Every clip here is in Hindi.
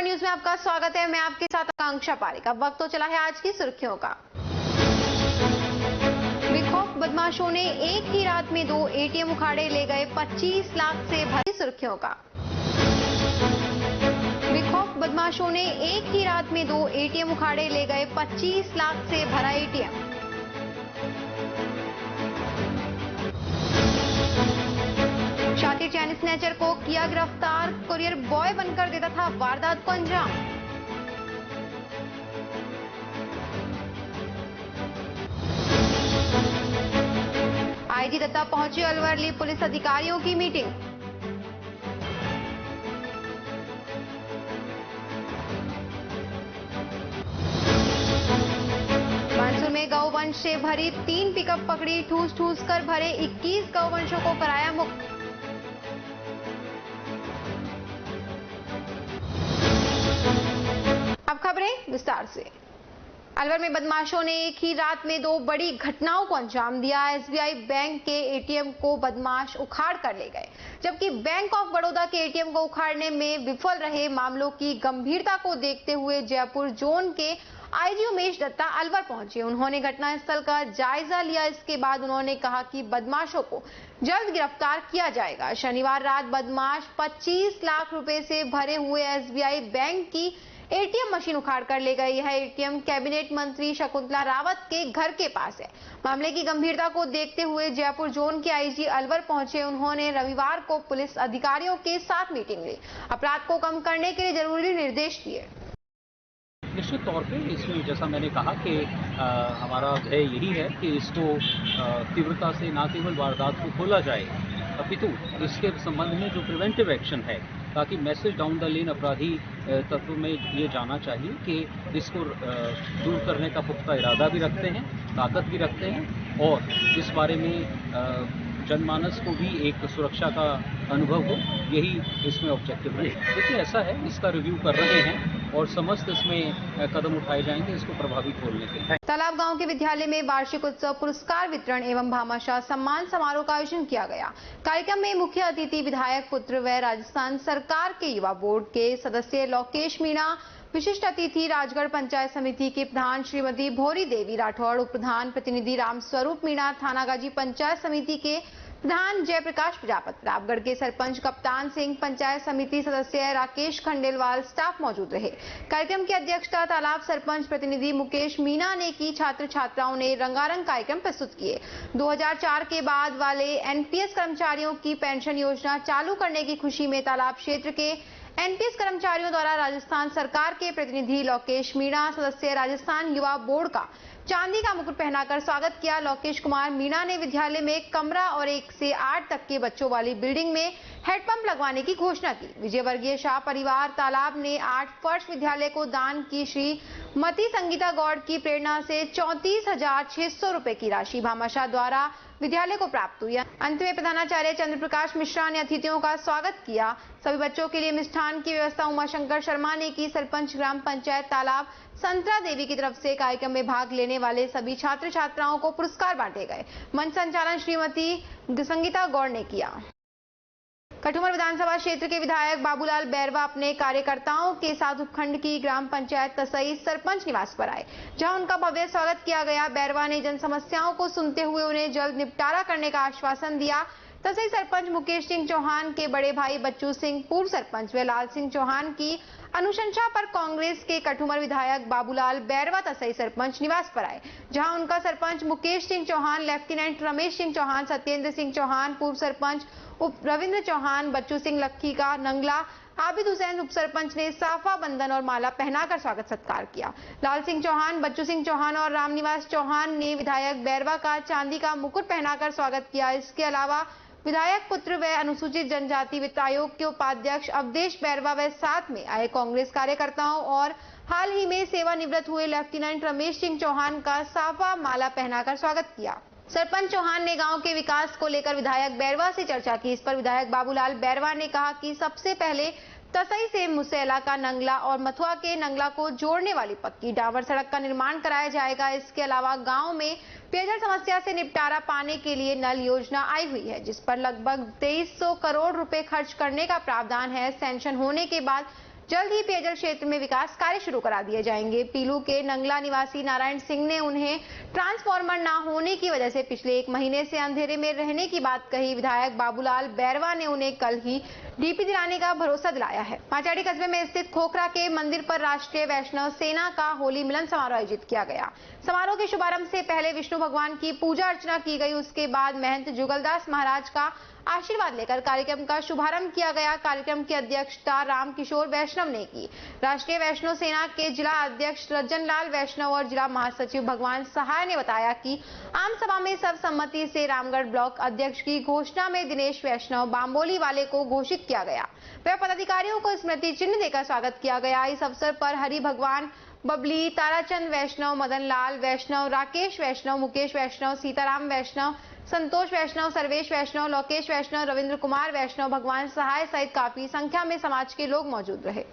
न्यूज में आपका स्वागत है। मैं आपके साथ आकांक्षा पारिक। अब वक्त तो चला है आज की सुर्खियों का। बेखौफ बदमाशों ने एक ही रात में 2 एटीएम उखाड़े ले गए 25 लाख से भरी सुर्खियों का। बेखौफ बदमाशों ने एक ही रात में 2 एटीएम उखाड़े ले गए 25 लाख से भरा एटीएम। शातिर चैन स्नैचर को किया गिरफ्तार, कुरियर बॉय बनकर देता था वारदात को अंजाम। आईजी दत्ता पहुंचे अलवर, ली पुलिस अधिकारियों की मीटिंग। मंसूर में गौवंश से भरी 3 पिकअप पकड़ी, ठूस ठूस कर भरे 21 गौवंशों को कराया मुक्त। अब खबरें विस्तार से। अलवर में बदमाशों ने एक ही रात में 2 बड़ी घटनाओं को अंजाम दिया। एसबीआई बैंक के एटीएम को बदमाश उखाड़ कर ले गए, जबकि बैंक ऑफ बड़ौदा के एटीएम को उखाड़ने में विफल रहे। मामलों की गंभीरता को देखते हुए जयपुर जोन के आईजी उमेश दत्ता अलवर पहुंचे। उन्होंने घटनास्थल का जायजा लिया। इसके बाद उन्होंने कहा कि बदमाशों को जल्द गिरफ्तार किया जाएगा। शनिवार रात बदमाश 25 लाख रुपए से भरे हुए एसबीआई बैंक की एटीएम मशीन उखाड़ कर ले गई है। एटीएम कैबिनेट मंत्री शकुंतला रावत के घर के पास है। मामले की गंभीरता को देखते हुए जयपुर जोन के आईजी अलवर पहुंचे। उन्होंने रविवार को पुलिस अधिकारियों के साथ मीटिंग ली, अपराध को कम करने के लिए जरूरी निर्देश दिए। निश्चित तौर पे इसमें जैसा मैंने कहा कि हमारा ध्येय यही है कि इसको तीव्रता से न केवल वारदात को खोला जाए, अपितु इसके संबंध में जो प्रिवेंटिव एक्शन है, ताकि मैसेज डाउन द लेन अपराधी तत्व में ये जाना चाहिए कि इसको दूर करने का पुख्ता इरादा भी रखते हैं, ताकत भी रखते हैं और इस बारे में जनमानस को भी एक सुरक्षा का अनुभव हो, यही इसमें ऑब्जेक्टिव है। देखिए ऐसा है, इसका रिव्यू कर रहे हैं और समस्त इसमें कदम उठाए जाएंगे इसको प्रभावी खोलने के लिए। तालाब गांव के विद्यालय में वार्षिक उत्सव, पुरस्कार वितरण एवं भामाशाह सम्मान समारोह का आयोजन किया गया। कार्यक्रम में मुख्य अतिथि विधायक पुत्र व राजस्थान सरकार के युवा बोर्ड के सदस्य लोकेश मीणा, विशिष्ट अतिथि राजगढ़ पंचायत समिति के प्रधान श्रीमती भोरी देवी राठौड़, उप प्रधान प्रतिनिधि रामस्वरूप मीणा, थानागाजी पंचायत समिति के प्रधान जयप्रकाश प्रजापति, प्रतापगढ़ के सरपंच कप्तान सिंह, पंचायत समिति सदस्य राकेश खंडेलवाल स्टाफ मौजूद रहे। कार्यक्रम की अध्यक्षता तालाब सरपंच प्रतिनिधि मुकेश मीणा ने की। छात्र छात्राओं ने रंगारंग कार्यक्रम प्रस्तुत किए। 2004 के बाद वाले एनपीएस कर्मचारियों की पेंशन योजना चालू करने की खुशी में तालाब क्षेत्र के एनपीएस कर्मचारियों द्वारा राजस्थान सरकार के प्रतिनिधि लोकेश मीणा, सदस्य राजस्थान युवा बोर्ड का चांदी का मुकुट पहनाकर स्वागत किया। लोकेश कुमार मीणा ने विद्यालय में एक कमरा और 1 से 8 तक के बच्चों वाली बिल्डिंग में हेडपंप लगवाने की घोषणा की। विजयवर्गीय शाह परिवार तालाब ने 8 फर्श विद्यालय को दान की। श्रीमती संगीता गौड़ की प्रेरणा से 34,600 रुपए की राशि भामाशाह द्वारा विद्यालय को प्राप्त हुई। अंत में प्रधानाचार्य चंद्र प्रकाश मिश्रा ने अतिथियों का स्वागत किया। सभी बच्चों के लिए मिष्ठान की व्यवस्था उमाशंकर शर्मा ने की। सरपंच ग्राम पंचायत तालाब संतरा देवी की तरफ से कार्यक्रम में भाग लेने वाले सभी छात्र छात्राओं को पुरस्कार बांटे गए। मंच संचालन श्रीमती संगीता गौड़ ने किया। कठुमर विधानसभा क्षेत्र के विधायक बाबूलाल बैरवा अपने कार्यकर्ताओं के साथ उपखंड की ग्राम पंचायत तसई सरपंच निवास पर आए, जहां उनका भव्य स्वागत किया गया। बैरवा ने जन समस्याओं को सुनते हुए उन्हें जल्द निपटारा करने का आश्वासन दिया। तसई सरपंच मुकेश सिंह चौहान के बड़े भाई बच्चू सिंह, पूर्व सरपंच व लाल सिंह चौहान की अनुशंसा पर कांग्रेस के कठुमर विधायक बाबूलाल बैरवा तसई सरपंच निवास पर आए, जहां उनका सरपंच मुकेश सिंह चौहान, लेफ्टिनेंट रमेश सिंह चौहान, सत्येंद्र सिंह चौहान, पूर्व सरपंच उप रविंद्र चौहान, बच्चू सिंह लक्की का नंगला, आबिद हुसैन उप सरपंच ने साफा बंधन और माला पहनाकर स्वागत सत्कार किया। लाल सिंह चौहान, बच्चू सिंह चौहान और रामनिवास चौहान ने विधायक बैरवा का चांदी का मुकुट पहनाकर स्वागत किया। इसके अलावा विधायक पुत्र व अनुसूचित जनजाति वित्त आयोग के उपाध्यक्ष अवधेश बैरवा व साथ में आए कांग्रेस कार्यकर्ताओं और हाल ही में सेवानिवृत्त हुए लेफ्टिनेंट रमेश सिंह चौहान का साफा माला पहनाकर स्वागत किया। सरपंच चौहान ने गांव के विकास को लेकर विधायक बैरवा से चर्चा की। इस पर विधायक बाबूलाल बैरवा ने कहा कि सबसे पहले तसई से मुसैला का नंगला और मथुआ के नंगला को जोड़ने वाली पक्की डामर सड़क का निर्माण कराया जाएगा। इसके अलावा गांव में पेयजल समस्या से निपटारा पाने के लिए नल योजना आई हुई है, जिस पर लगभग 2300 करोड़ रुपए खर्च करने का प्रावधान है। सैंक्शन होने के बाद जल्द ही पेयजल क्षेत्र में विकास कार्य शुरू करा दिए जाएंगे। पीलू के नंगला निवासी नारायण सिंह ने उन्हें ट्रांसफार्मर न होने की वजह से पिछले 1 महीने से अंधेरे में रहने की बात कही। विधायक बाबूलाल बैरवा ने उन्हें कल ही डीपी दिलाने का भरोसा दिलाया है। माचाड़ी कस्बे में स्थित खोखरा के मंदिर पर राष्ट्रीय वैष्णव सेना का होली मिलन समारोह आयोजित किया गया। समारोह के शुभारंभ से पहले विष्णु भगवान की पूजा अर्चना की गई। उसके बाद महंत जुगलदास महाराज का आशीर्वाद लेकर कार्यक्रम का शुभारंभ किया गया। कार्यक्रम की अध्यक्षता राम किशोर वैष्णव ने की। राष्ट्रीय वैष्णव सेना के जिला अध्यक्ष रंजन लाल वैष्णव और जिला महासचिव भगवान सहाय ने बताया कि आम सभा में सर्वसम्मति से रामगढ़ ब्लॉक अध्यक्ष की घोषणा में दिनेश वैष्णव बाम्बोली वाले को घोषित किया गया। वह पदाधिकारियों को स्मृति चिन्ह देकर स्वागत किया गया। इस अवसर पर हरि भगवान बबली, ताराचंद वैष्णव, मदन लाल वैष्णव, राकेश वैष्णव, मुकेश वैष्णव, सीताराम वैष्णव, संतोष वैष्णव, सर्वेश वैष्णव, लोकेश वैष्णव, रविंद्र कुमार वैष्णव, भगवान सहाय सहित काफी संख्या में समाज के लोग मौजूद रहे।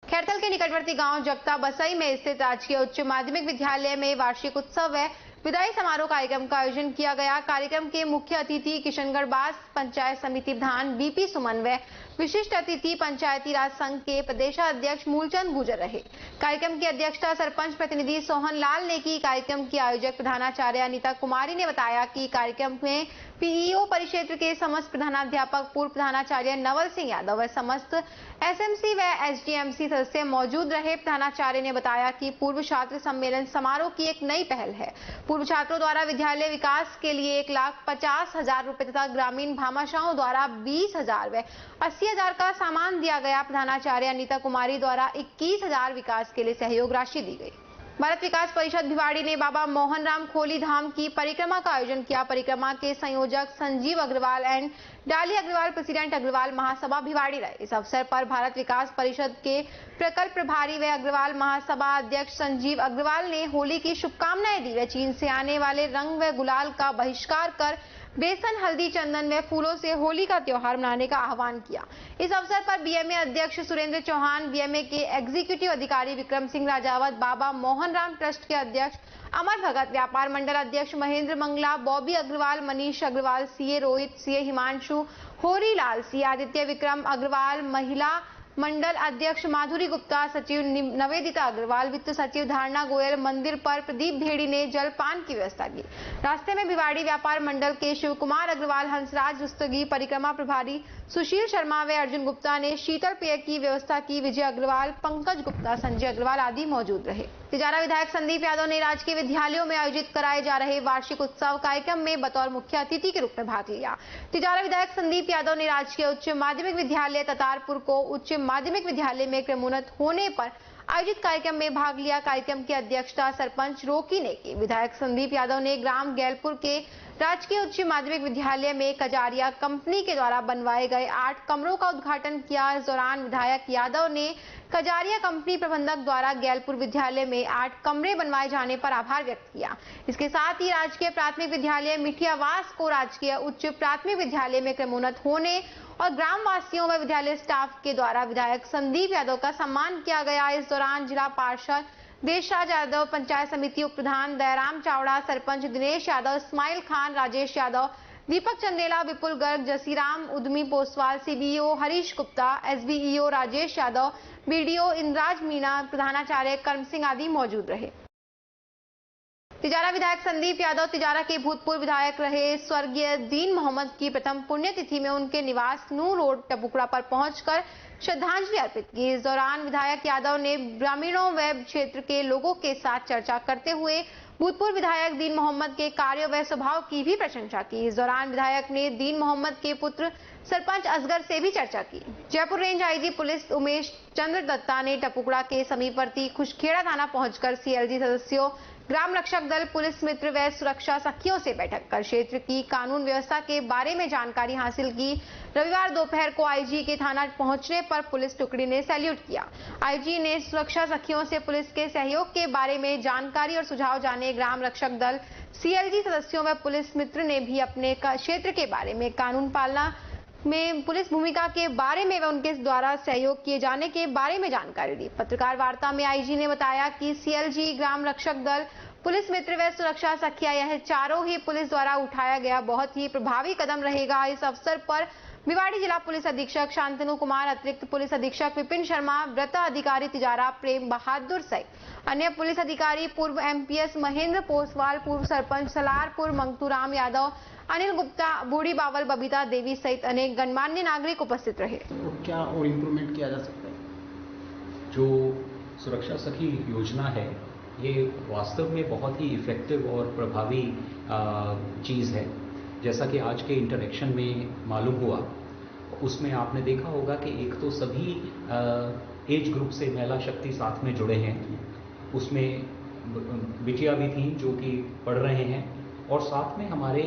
खैरथल के निकटवर्ती गांव जगता बसई में स्थित राजकीय उच्च माध्यमिक विद्यालय में वार्षिक उत्सव व विदाई समारोह कार्यक्रम का आयोजन किया गया। कार्यक्रम के मुख्य अतिथि किशनगढ़ बास पंचायत समिति प्रधान बीपी सुमन व विशिष्ट अतिथि पंचायती राज संघ के प्रदेशाध्यक्ष मूलचंद गुजर रहे। कार्यक्रम की अध्यक्षता सरपंच प्रतिनिधि सोहन लाल ने की। कार्यक्रम की आयोजक प्रधानाचार्य अनीता कुमारी ने बताया कि कार्यक्रम में पीईओ परिक्षेत्र के समस्त प्रधानाध्यापक, पूर्व प्रधानाचार्य नवल सिंह यादव व समस्त एसएमसी व एसडीएमसी सदस्य मौजूद रहे। प्रधानाचार्य ने बताया कि पूर्व छात्र सम्मेलन समारोह की एक नई पहल है। पूर्व छात्रों द्वारा विद्यालय विकास के लिए 1,50,000 रुपए तथा ग्रामीण भामाशाहों द्वारा 20,000 व 80,000 का सामान दिया गया। प्रधानाचार्य अनीता कुमारी द्वारा 21,000 विकास के लिए सहयोग राशि दी गई। भारत विकास परिषद भिवाड़ी ने बाबा मोहन राम खोली धाम की परिक्रमा का आयोजन किया। परिक्रमा के संयोजक संजीव अग्रवाल एंड डाली अग्रवाल प्रेसिडेंट अग्रवाल महासभा भिवाड़ी रहे। इस अवसर पर भारत विकास परिषद के प्रकल्प प्रभारी व अग्रवाल महासभा अध्यक्ष संजीव अग्रवाल ने होली की शुभकामनाएं दी व चीन से आने वाले रंग व गुलाल का बहिष्कार कर बेसन, हल्दी, चंदन व फूलों से होली का त्योहार मनाने का आह्वान किया। इस अवसर पर बीएमए अध्यक्ष सुरेंद्र चौहान, बीएमए के एग्जीक्यूटिव अधिकारी विक्रम सिंह राजावत, बाबा मोहन राम ट्रस्ट के अध्यक्ष अमर भगत, व्यापार मंडल अध्यक्ष महेंद्र मंगला, बॉबी अग्रवाल, मनीष अग्रवाल, सीए रोहित, सीए हिमांशु, होरी लाल, सीए आदित्य, विक्रम अग्रवाल, महिला मंडल अध्यक्ष माधुरी गुप्ता, सचिव नवेदिता अग्रवाल, वित्त सचिव धारणा गोयल, मंदिर पर प्रदीप भेड़ी ने जलपान की व्यवस्था की। रास्ते में भिवाड़ी व्यापार मंडल के शिव कुमार अग्रवाल, हंसराज रुस्तगी, परिक्रमा प्रभारी सुशील शर्मा व अर्जुन गुप्ता ने शीतल पेय की व्यवस्था की। विजय अग्रवाल, पंकज गुप्ता, संजय अग्रवाल आदि मौजूद रहे। तिजारा विधायक संदीप यादव ने राजकीय विद्यालयों में आयोजित कराए जा रहे वार्षिक उत्सव कार्यक्रम में बतौर मुख्य अतिथि के रूप में भाग लिया। तिजारा विधायक संदीप यादव ने राजकीय उच्च माध्यमिक विद्यालय ततारपुर को उच्च माध्यमिक विद्यालय में क्रमोन्नत होने पर आयोजित कार्यक्रम में भाग लिया। कार्यक्रम की अध्यक्षता सरपंच रोकी ने की। विधायक संदीप यादव ने ग्राम गैलपुर के राजकीय उच्च माध्यमिक विद्यालय में कजारिया कंपनी के द्वारा बनवाए गए 8 कमरों का उद्घाटन किया। इस दौरान विधायक यादव ने कजारिया कंपनी प्रबंधक द्वारा गैलपुर विद्यालय में 8 कमरे बनवाए जाने पर आभार व्यक्त किया। इसके साथ ही राजकीय प्राथमिक विद्यालय मिठियावास को राजकीय उच्च प्राथमिक विद्यालय में क्रमोन्नत होने और ग्राम वासियों व विद्यालय स्टाफ के द्वारा विधायक संदीप यादव का सम्मान किया गया। इस दौरान जिला पार्षद देशराज यादव, पंचायत समिति उप प्रधान दयाराम चावड़ा, सरपंच दिनेश यादव, इस्माइल खान, राजेश यादव, दीपक चंदेला, विपुल गर्ग, जसीराम उद्मी पोसवाल, सीबीओ हरीश गुप्ता, एसबीईओ राजेश यादव, बीडीओ इंद्राज मीना, प्रधानाचार्य कर्म सिंह आदि मौजूद रहे। तिजारा विधायक संदीप यादव तिजारा के भूतपूर्व विधायक रहे स्वर्गीय दीन मोहम्मद की प्रथम पुण्यतिथि में उनके निवास नू रोड टपुकड़ा पर पहुंचकर श्रद्धांजलि अर्पित की। इस दौरान विधायक यादव ने ग्रामीणों व क्षेत्र के लोगों के साथ चर्चा करते हुए भूतपूर्व विधायक दीन मोहम्मद के कार्य व स्वभाव की भी प्रशंसा की। इस दौरान विधायक ने दीन मोहम्मद के पुत्र सरपंच असगर से भी चर्चा की। Jaipur range IG police Umesh Chandra Datta ने टपुकड़ा के समीपवर्ती खुशखेड़ा थाना पहुंचकर सीएलजी सदस्यों, ग्राम रक्षक दल, पुलिस मित्र व सुरक्षा सखियों से बैठक कर क्षेत्र की कानून व्यवस्था के बारे में जानकारी हासिल की। रविवार दोपहर को आईजी के थाना पहुंचने पर पुलिस टुकड़ी ने सैल्यूट किया। आईजी ने सुरक्षा सखियों से पुलिस के सहयोग के बारे में जानकारी और सुझाव जाने। ग्राम रक्षक दल, सीएलजी सदस्यों व पुलिस मित्र ने भी अपने क्षेत्र के बारे में, कानून पालना में पुलिस भूमिका के बारे में व उनके द्वारा सहयोग किए जाने के बारे में जानकारी दी। पत्रकार वार्ता में आईजी ने बताया कि सीएलजी, ग्राम रक्षक दल, पुलिस मित्र व सुरक्षा सखिया, यह चारों ही पुलिस द्वारा उठाया गया बहुत ही प्रभावी कदम रहेगा। इस अवसर पर भिवाड़ी जिला पुलिस अधीक्षक शांतनु कुमार, अतिरिक्त पुलिस अधीक्षक विपिन शर्मा, व्रत अधिकारी तिजारा प्रेम बहादुर सहित अन्य पुलिस अधिकारी, पूर्व एमपीएस महेंद्र पोसवाल, पूर्व सरपंच सलारपुर मंगतूराम यादव, अनिल गुप्ता, बूढ़ी बावल बबीता देवी सहित अनेक गणमान्य नागरिक उपस्थित रहे। तो क्या और इम्प्रूवमेंट किया जा सकता है? जो सुरक्षा सखी योजना है, ये वास्तव में बहुत ही इफ़ेक्टिव और प्रभावी चीज़ है। जैसा कि आज के इंटरेक्शन में मालूम हुआ, उसमें आपने देखा होगा कि एक तो सभी एज ग्रुप से महिला शक्ति साथ में जुड़े हैं। उसमें बिटिया भी थी जो कि पढ़ रहे हैं, और साथ में हमारे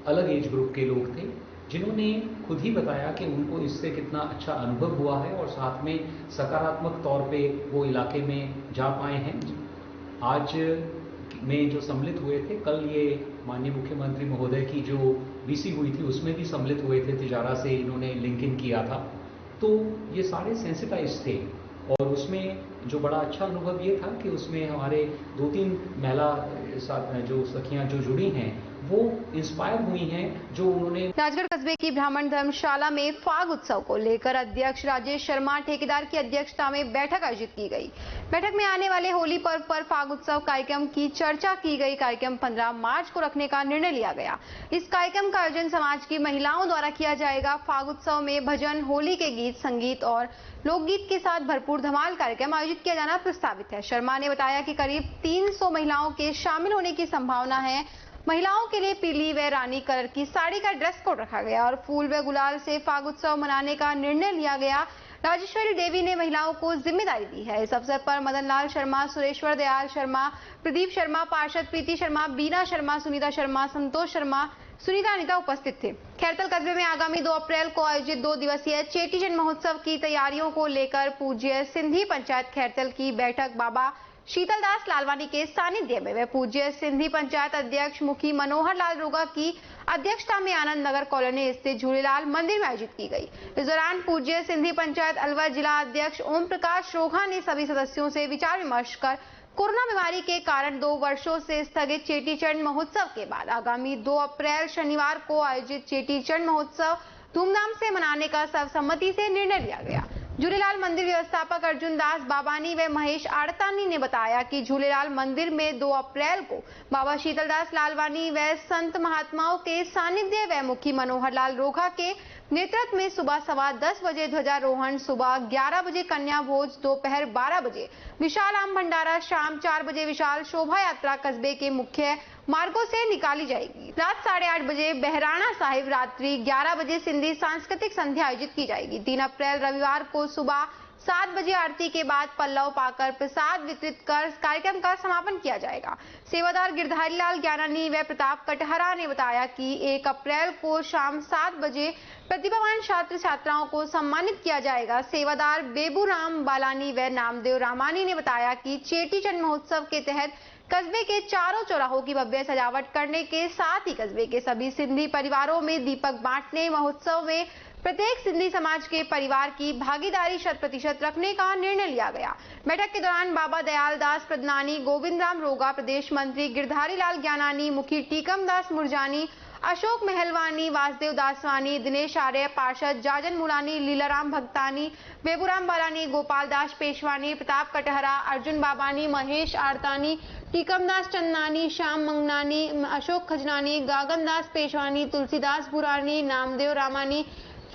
अलग एज ग्रुप के लोग थे जिन्होंने खुद ही बताया कि उनको इससे कितना अच्छा अनुभव हुआ है और साथ में सकारात्मक तौर पे वो इलाके में जा पाए हैं। आज में जो सम्मिलित हुए थे, कल ये माननीय मुख्यमंत्री महोदय की जो वीसी हुई थी उसमें भी सम्मिलित हुए थे, तिजारा से इन्होंने लिंक इन किया था। तो ये सारे सेंसिटाइज थे, और उसमें जो बड़ा अच्छा अनुभव ये था कि उसमें हमारे 2-3 महिला जो सखियां जो जुड़ी हैं वो इंस्पायर हुई हैं, जो उन्होंने राजगढ़ कस्बे की ब्राह्मण धर्मशाला में फाग उत्सव को लेकर अध्यक्ष राजेश शर्मा ठेकेदार की अध्यक्षता में बैठक आयोजित की गई। बैठक में आने वाले होली पर्व पर फाग उत्सव कार्यक्रम की चर्चा की गई। कार्यक्रम 15 मार्च को रखने का निर्णय लिया गया। इस कार्यक्रम का आयोजन समाज की महिलाओं द्वारा किया जाएगा। फाग उत्सव में भजन, होली के गीत, संगीत और लोकगीत के साथ भरपूर धमाल कार्यक्रम आयोजित किया जाना प्रस्तावित है। शर्मा ने बताया कि करीब 300 महिलाओं के शामिल होने की संभावना है। महिलाओं के लिए पीली व रानी कलर की साड़ी का ड्रेस कोड रखा गया और फूल व गुलाल से फाग उत्सव मनाने का निर्णय लिया गया। राजेश्वरी देवी ने महिलाओं को जिम्मेदारी दी है। इस अवसर पर मदन लाल शर्मा, सुरेश्वर दयाल शर्मा, प्रदीप शर्मा, पार्षद प्रीति शर्मा, बीना शर्मा, सुनीता शर्मा, संतोष शर्मा, सुनीता अनिता उपस्थित थे। खैरतल कस्बे में आगामी 2 अप्रैल को आयोजित 2 दिवसीय चेटीचंड महोत्सव की तैयारियों को लेकर पूज्य सिंधी पंचायत खैरतल की बैठक बाबा शीतलदास लालवानी के सानिध्य में व पूज्य सिंधी पंचायत अध्यक्ष मुखी मनोहर लाल रोगा की अध्यक्षता में आनंद नगर कॉलोनी स्थित झूलेलाल मंदिर में आयोजित की गई। इस दौरान पूज्य सिंधी पंचायत अलवर जिला अध्यक्ष ओम प्रकाश रोहा ने सभी सदस्यों से विचार विमर्श कर कोरोना बीमारी के कारण 2 वर्षों से स्थगित चेटीचंड महोत्सव के बाद आगामी 2 अप्रैल शनिवार को आयोजित चेटीचंड महोत्सव धूमधाम से मनाने का सर्वसम्मति से निर्णय लिया गया। झूलेलाल मंदिर व्यवस्थापक अर्जुन दास बाबानी व महेश आड़तानी ने बताया कि झूलेलाल मंदिर में 2 अप्रैल को बाबा शीतलदास लालवानी व संत महात्माओं के सानिध्य व मुखी मनोहर लाल रोगा के नेतृत्व में सुबह 10:15 बजे ध्वजारोहण, सुबह 11 बजे कन्या भोज, दोपहर 12 बजे विशाल आम भंडारा, शाम 4 बजे विशाल शोभा यात्रा कस्बे के मुख्य मार्गों से निकाली जाएगी। रात 8:30 बजे बहराना साहिब, रात्रि 11 बजे सिंधी सांस्कृतिक संध्या आयोजित की जाएगी। 3 अप्रैल रविवार को सुबह 7 बजे आरती के बाद पल्लव पाकर प्रसाद वितरित कर कार्यक्रम का समापन किया जाएगा। सेवादार गिरधारी लाल ज्ञानानी व प्रताप कटहरा ने बताया कि 1 अप्रैल को शाम 7 बजे प्रतिभावान छात्र छात्राओं को सम्मानित किया जाएगा। सेवादार बेबूराम बालानी व नामदेव रामानी ने बताया कि चेटीचंड महोत्सव के तहत कस्बे के चारों चौराहों की भव्य सजावट करने के साथ ही कस्बे के सभी सिंधी परिवारों में दीपक बांटने, महोत्सव में प्रत्येक सिंधी समाज के परिवार की भागीदारी 100% रखने का निर्णय लिया गया। बैठक के दौरान बाबा दयाल दास प्रदनानी, गोविंद राम रोगा, प्रदेश मंत्री गिरधारी लाल ज्ञानानी, मुखी टीकम दास मुरजानी, अशोक महलवानी, वासुदेव दासवानी, दिनेश आर्य, पार्षद जाजन मुलानी, लीलाराम भक्तानी, बेबूराम बालानी, गोपाल दास पेशवानी, प्रताप कटहरा, अर्जुन बाबानी, महेश आड़तानी, टीकमदास चंदनानी, श्याम मंगनानी, अशोक खजनानी, गागन दास पेशवानी, तुलसीदास बुरानी, नामदेव रामानी,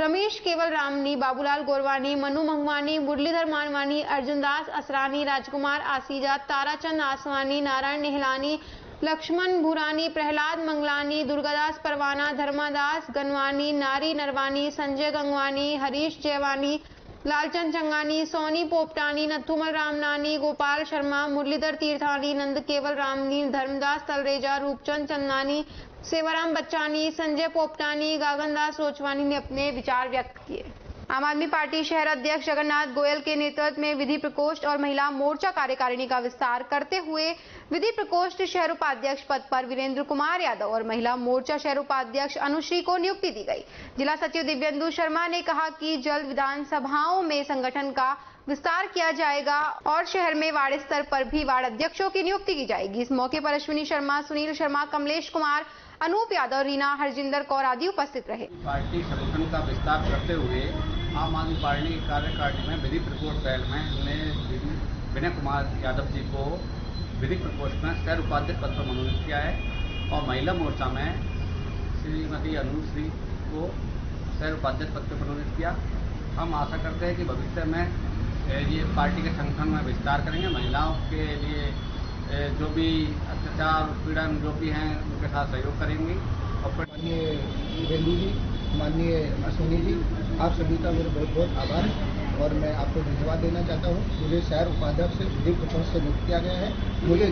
रमेश केवल रामनी, बाबूलाल गोरवानी, मनु मंगवानी, मुरलीधर मानवानी, अर्जुन दास असरानी, राजकुमार आसीजा, ताराचंद आसवानी, नारायण नेहलानी, लक्ष्मण भूरानी, प्रहलाद मंगलानी, दुर्गादास परवाना, धर्मादास गनवानी, नारी नरवानी, संजय गंगवानी, हरीश जयवानी, लालचंद चंगानी, सोनी पोपटानी, नथुमल रामनानी, गोपाल शर्मा, मुरलीधर तीर्थानी, नंद केवल रामनी, धर्मदास तलरेजा, रूपचंद चंदानी, सेवाराम बच्चानी, संजय पोपटानी, गागनदास रोचवानी ने अपने विचार व्यक्त किए। आम आदमी पार्टी शहर अध्यक्ष जगन्नाथ गोयल के नेतृत्व में विधि प्रकोष्ठ और महिला मोर्चा कार्यकारिणी का विस्तार करते हुए विधि प्रकोष्ठ शहर उपाध्यक्ष पद पर वीरेंद्र कुमार यादव और महिला मोर्चा शहर उपाध्यक्ष अनुश्री को नियुक्ति दी गई। जिला सचिव दिव्येंदु शर्मा ने कहा कि जल्द विधानसभाओं में संगठन का विस्तार किया जाएगा और शहर में वार्ड स्तर पर भी वार्ड अध्यक्षों की नियुक्ति की जाएगी। इस मौके पर अश्विनी शर्मा, सुनील शर्मा, कमलेश कुमार, अनूप यादव, रीना, हरजिंदर कौर आदि उपस्थित रहे। पार्टी संगठन का विस्तार करते हुए आम आदमी पार्टी की कार्यकारिणी में विधि प्रकोष्ठ सेल में हमने विनय कुमार यादव जी को विधि प्रकोष्ठ में सह उपाध्यक्ष पद पर मनोनीत किया है और महिला मोर्चा में श्रीमती अनुश्री को सह उपाध्यक्ष पद पर मनोनीत किया। हम आशा करते हैं कि भविष्य में ये पार्टी के संगठन में विस्तार करेंगे। महिलाओं के लिए जो भी अत्याचार उत्पीड़न जो भी हैं उनके साथ सहयोग करेंगी। और माननीय रेलू जी, माननीय अश्विनी जी, आप सभी का मेरा बहुत बहुत आभार है और मैं आपको धन्यवाद देना चाहता हूँ। मुझे शहर उपाध्यक्ष से विधि प्रकोष्ठ से नियुक्त किया गया है। मुझे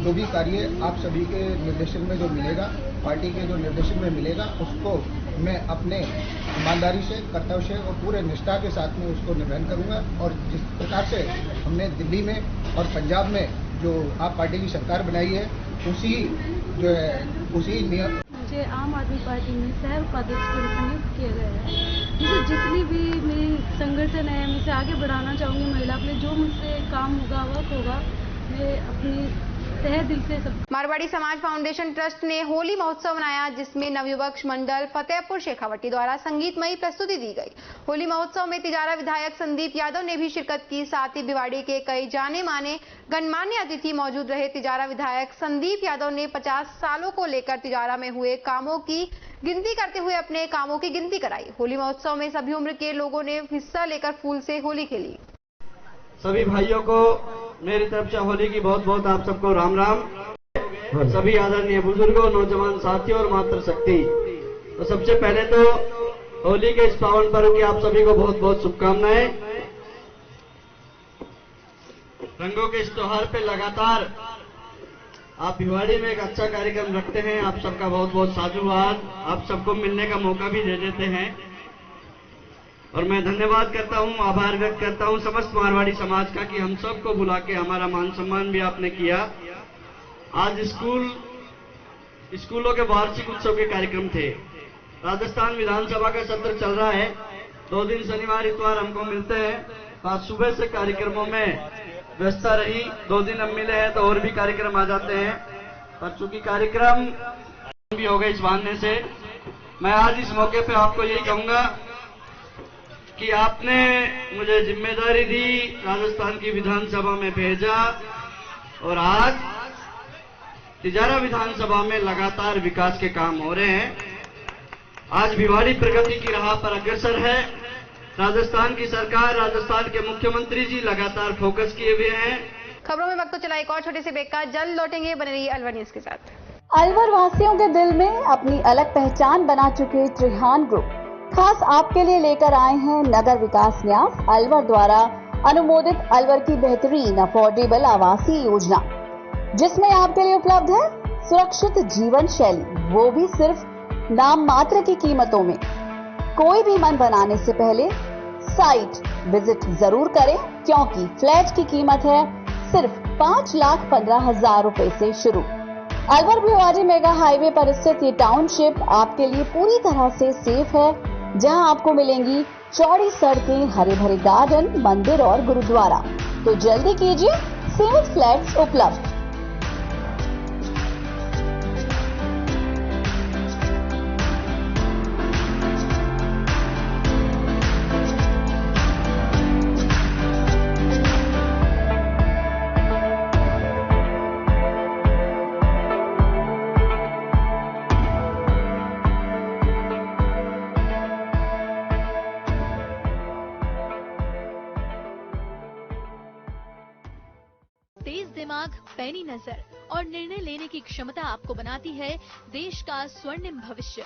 जो भी कार्य आप सभी के निर्देशन में जो मिलेगा, पार्टी के जो निर्देशन में मिलेगा, उसको मैं अपने ईमानदारी से, कर्तव्य से और पूरे निष्ठा के साथ में उसको निर्वहन करूंगा। और जिस प्रकार से हमने दिल्ली में और पंजाब में जो आप पार्टी की सरकार बनाई है, उसी नियम। मुझे आम आदमी पार्टी में सह उपाध्यक्ष के रूप में नियुक्त किया गया है। मुझे जितनी भी मेरी संगठन है, मैं इसे आगे बढ़ाना चाहूँगी। महिला के लिए जो मुझसे काम होगा, वक्त होगा, मैं अपनी तहे दिल से सब। मारवाड़ी समाज फाउंडेशन ट्रस्ट ने होली महोत्सव मनाया, जिसमें नवयुवक मंडल फतेहपुर शेखावटी द्वारा संगीतमयी प्रस्तुति दी गई। होली महोत्सव में तिजारा विधायक संदीप यादव ने भी शिरकत की। साथ ही भिवाड़ी के कई जाने माने गणमान्य अतिथि मौजूद रहे। तिजारा विधायक संदीप यादव ने 50 सालों को लेकर तिजारा में हुए कामों की गिनती करते हुए अपने कामों की गिनती कराई। होली महोत्सव में सभी उम्र के लोगों ने हिस्सा लेकर फूल से होली खेली। सभी भाइयों को मेरी तरफ से होली की बहुत बहुत आप सबको राम राम। सभी आदरणीय बुजुर्गों, नौजवान साथियों और मातृशक्ति, तो सबसे पहले तो होली के इस पावन पर्व की आप सभी को बहुत बहुत शुभकामनाएं। रंगों के इस त्योहार पे लगातार आप भिवाड़ी में एक अच्छा कार्यक्रम रखते हैं। आप सबका बहुत बहुत साधुवाद। आप सबको मिलने का मौका भी दे देते हैं और मैं धन्यवाद करता हूं, आभार व्यक्त करता हूं समस्त मारवाड़ी समाज का कि हम सबको बुला के हमारा मान सम्मान भी आपने किया। आज स्कूलों के वार्षिक उत्सव के कार्यक्रम थे। राजस्थान विधानसभा का सत्र चल रहा है। 2 दिन शनिवार इतवार हमको मिलते हैं। आज सुबह से कार्यक्रमों में व्यस्तता रही। 2 दिन हम मिले हैं तो और भी कार्यक्रम आ जाते हैं, पर चूंकि कार्यक्रम भी हो गए इस बहाने से, मैं आज इस मौके पे आपको यही कहूंगा कि आपने मुझे जिम्मेदारी दी, राजस्थान की विधानसभा में भेजा और आज तिजारा विधानसभा में लगातार विकास के काम हो रहे हैं। आज भिवाड़ी प्रगति की राह पर अग्रसर है। राजस्थान की सरकार, राजस्थान के मुख्यमंत्री जी लगातार फोकस किए हुए हैं। खबरों में वक्त तो चला एक और छोटे से ब्रेक का, जल्द लौटेंगे। बने रहिए अलवर न्यूज के साथ। अलवर वासियों के दिल में अपनी अलग पहचान बना चुके त्रिहान ग्रुप खास आपके लिए लेकर आए हैं नगर विकास न्यास अलवर द्वारा अनुमोदित अलवर की बेहतरीन अफोर्डेबल आवासीय योजना, जिसमें आपके लिए उपलब्ध है सुरक्षित जीवन शैली, वो भी सिर्फ नाम मात्र की कीमतों में। कोई भी मन बनाने से पहले साइट विजिट जरूर करें, क्योंकि फ्लैट की कीमत है सिर्फ 5,15,000 रुपए से शुरू। अलवर भिवाड़ी मेगा हाईवे पर स्थित ये टाउनशिप आपके लिए पूरी तरह से सेफ है, जहां आपको मिलेंगी चौड़ी सड़कें, हरे भरे गार्डन, मंदिर और गुरुद्वारा। तो जल्दी कीजिए, सीमित फ्लैट्स उपलब्ध। तेज दिमाग, पैनी नजर और निर्णय लेने की क्षमता आपको बनाती है देश का स्वर्णिम भविष्य।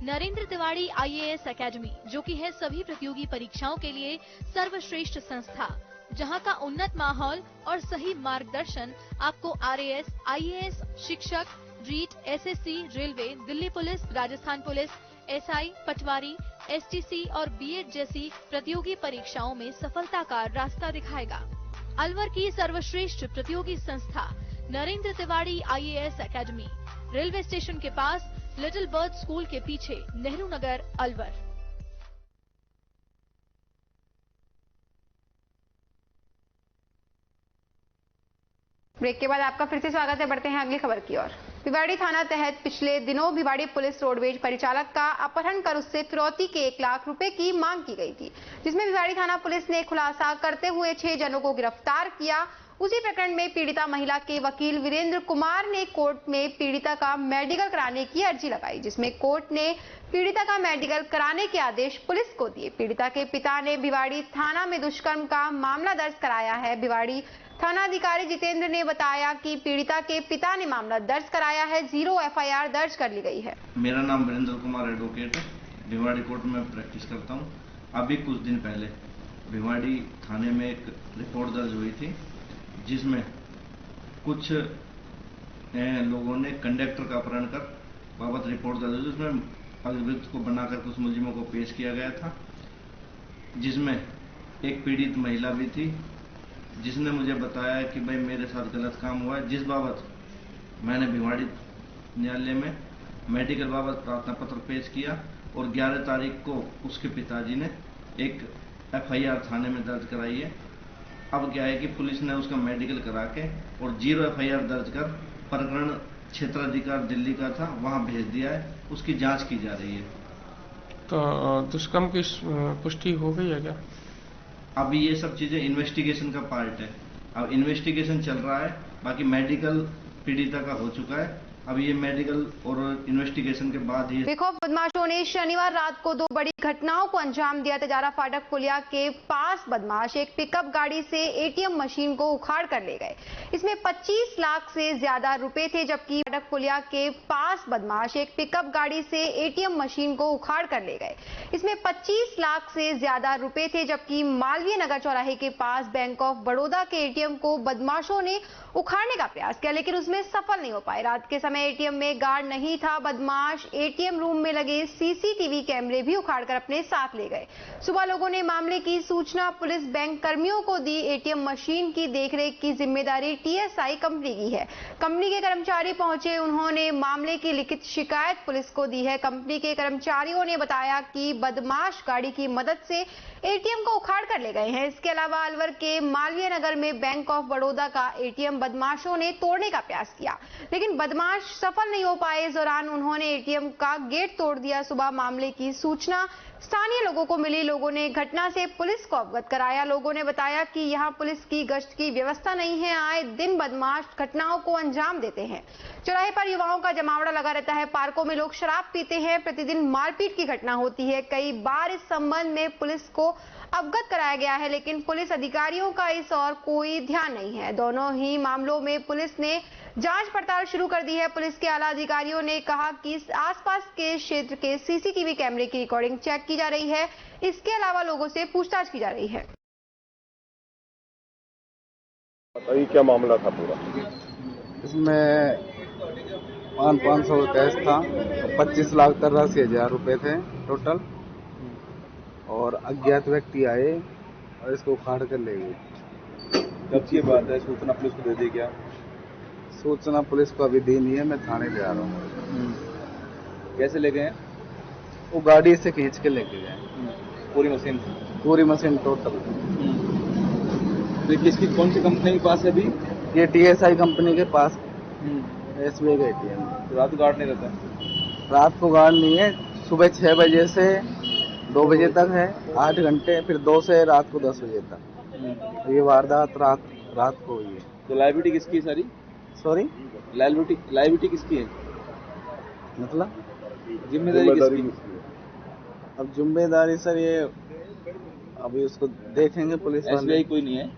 नरेंद्र तिवारी IAS एकेडमी, जो कि है सभी प्रतियोगी परीक्षाओं के लिए सर्वश्रेष्ठ संस्था, जहां का उन्नत माहौल और सही मार्गदर्शन आपको RAS, IAS, शिक्षक, REET, SSC, railway, Delhi police, Rajasthan police, SI, patwari, STC और B.Ed जैसी प्रतियोगी परीक्षाओं में सफलता का रास्ता दिखाएगा। अलवर की सर्वश्रेष्ठ प्रतियोगी संस्था Narendra Tiwari IAS academy, railway station के पास, लिटिल बर्ड स्कूल के पीछे, नेहरू नगर, अलवर। ब्रेक के बाद आपका फिर से स्वागत है। बढ़ते हैं अगली खबर की ओर। भिवाड़ी थाना तहत पिछले दिनों भिवाड़ी पुलिस रोडवेज परिचालक का अपहरण कर उससे फिरौती के 1 लाख रुपए की मांग की गई थी, जिसमें भिवाड़ी थाना पुलिस ने खुलासा करते हुए 6 जनों को गिरफ्तार किया। उसी प्रकरण में पीड़िता महिला के वकील वीरेंद्र कुमार ने कोर्ट में पीड़िता का मेडिकल कराने की अर्जी लगाई, जिसमें कोर्ट ने पीड़िता का मेडिकल कराने के आदेश पुलिस को दिए। पीड़िता के पिता ने भिवाड़ी थाना में दुष्कर्म का मामला दर्ज कराया है। भिवाड़ी थाना अधिकारी जितेंद्र ने बताया कि पीड़िता के पिता ने मामला दर्ज कराया है। 0 FIR दर्ज कर ली गई है। मेरा नाम वीरेंद्र कुमार एडवोकेट है, भिवाड़ी कोर्ट में प्रैक्टिस करता हूँ। अभी कुछ दिन पहले भिवाड़ी थाने में एक रिपोर्ट दर्ज हुई थी, जिसमें कुछ लोगों ने कंडक्टर का अपहरण कर बाबत रिपोर्ट दर्ज हुई, जिसमें अभियुक्त को बनाकर कुछ मुलजिमों को पेश किया गया था, जिसमें एक पीड़ित महिला भी थी, जिसने मुझे बताया कि भाई मेरे साथ गलत काम हुआ है, जिस बाबत मैंने भिवाड़ी न्यायालय में मेडिकल बाबत प्रार्थना पत्र पेश किया और 11 तारीख को उसके पिताजी ने एक FIR थाने में दर्ज कराई है। अब क्या है कि पुलिस ने उसका मेडिकल करा के और 0 FIR दर्ज कर प्रकरण क्षेत्राधिकार दिल्ली का था, वहां भेज दिया है। उसकी जांच की जा रही है। तो दुष्कर्म की पुष्टि हो गई है क्या? अभी ये सब चीजें इन्वेस्टिगेशन का पार्ट है। अब इन्वेस्टिगेशन चल रहा है, बाकी मेडिकल पीड़िता का हो चुका है। अब ये मेडिकल और इन्वेस्टिगेशन के बाद ही बेखौफ बदमाशों ने शनिवार रात को 2 बड़ी घटनाओं को अंजाम दिया। तजारा फाटक पुलिया के पास बदमाश एक पिकअप गाड़ी से ATM मशीन को उखाड़ कर ले गए। इसमें 25 लाख से ज्यादा रुपए थे, जबकि फाटक पुलिया के पास बदमाश एक पिकअप गाड़ी से ATM मशीन को उखाड़ कर ले गए। इसमें 25 लाख से ज्यादा रुपए थे, जबकि मालवीय नगर चौराहे के पास बैंक ऑफ बड़ौदा के ATM को बदमाशों ने उखाड़ने का प्रयास किया, लेकिन उसमें सफल नहीं हो पाए। रात के समय ATM में गार्ड नहीं था। बदमाश ATM रूम में लगे CCTV कैमरे भी उखाड़कर अपने साथ ले गए। सुबह लोगों ने मामले की सूचना पुलिस बैंक कर्मियों को दी। ATM मशीन की देखरेख की जिम्मेदारी TSI कंपनी की है। कंपनी के कर्मचारी पहुंचे, उन्होंने मामले की लिखित शिकायत पुलिस को दी है। कंपनी के कर्मचारियों ने बताया कि बदमाश गाड़ी की मदद से ATM को उखाड़ कर ले गए हैं। इसके अलावा अलवर के मालवीय नगर में बैंक ऑफ बड़ौदा का ATM बदमाशों ने तोड़ने का प्रयास किया, लेकिन बदमाश सफल नहीं हो पाए। इस दौरान उन्होंने ATM का गेट तोड़ दिया। सुबह मामले की सूचना स्थानीय लोगों को मिली। लोगों ने घटना से पुलिस को अवगत कराया। लोगों ने बताया कि यहां पुलिस की गश्त की व्यवस्था नहीं है। आए दिन बदमाश घटनाओं को अंजाम देते हैं। चौराहे पर युवाओं का जमावड़ा लगा रहता है। पार्कों में लोग शराब पीते हैं। प्रतिदिन मारपीट की घटना होती है। कई बार इस संबंध में पुलिस को अवगत कराया गया है, लेकिन पुलिस अधिकारियों का इस और कोई ध्यान नहीं है। दोनों ही मामलों में पुलिस ने जांच पड़ताल शुरू कर दी है। पुलिस के आला अधिकारियों ने कहा कि आसपास के क्षेत्र के CCTV कैमरे की रिकॉर्डिंग चेक की जा रही है। इसके अलावा लोगों से पूछताछ की जा रही है। बताइए क्या मामला था पूरा? इसमें 500 कैश था, 25 लाख 83,000 रुपए थे टोटल, और अज्ञात व्यक्ति आए और इसको उखाड़ कर ले गए। कब की बात है? सूचना पुलिस को दे दी क्या? सूचना पुलिस को अभी दी नहीं है, मैं थाने जा रहा हूँ। कैसे ले गए? वो गाड़ी से खींच के लेके गए। पूरी मशीन? पूरी मशीन टोटल। तो किसकी कौन सी कंपनी के पास है अभी? ये TSI कंपनी के पास SBI का ATM। तो रात को गार्ड नहीं रहता? रात को गार्ड नहीं है। सुबह 6 बजे से 2 बजे तक है, 8 घंटे, फिर 2 से रात को 10 बजे तक। ये वारदात रात को हुई है। तो लायबिलिटी किसकी है सारी? सॉरी, लायबिलिटी किसकी है? मतलब जिम्मेदारी किसकी? अब जिम्मेदारी सर ये अभी उसको देखेंगे पुलिस वाले। SBI कोई नहीं है,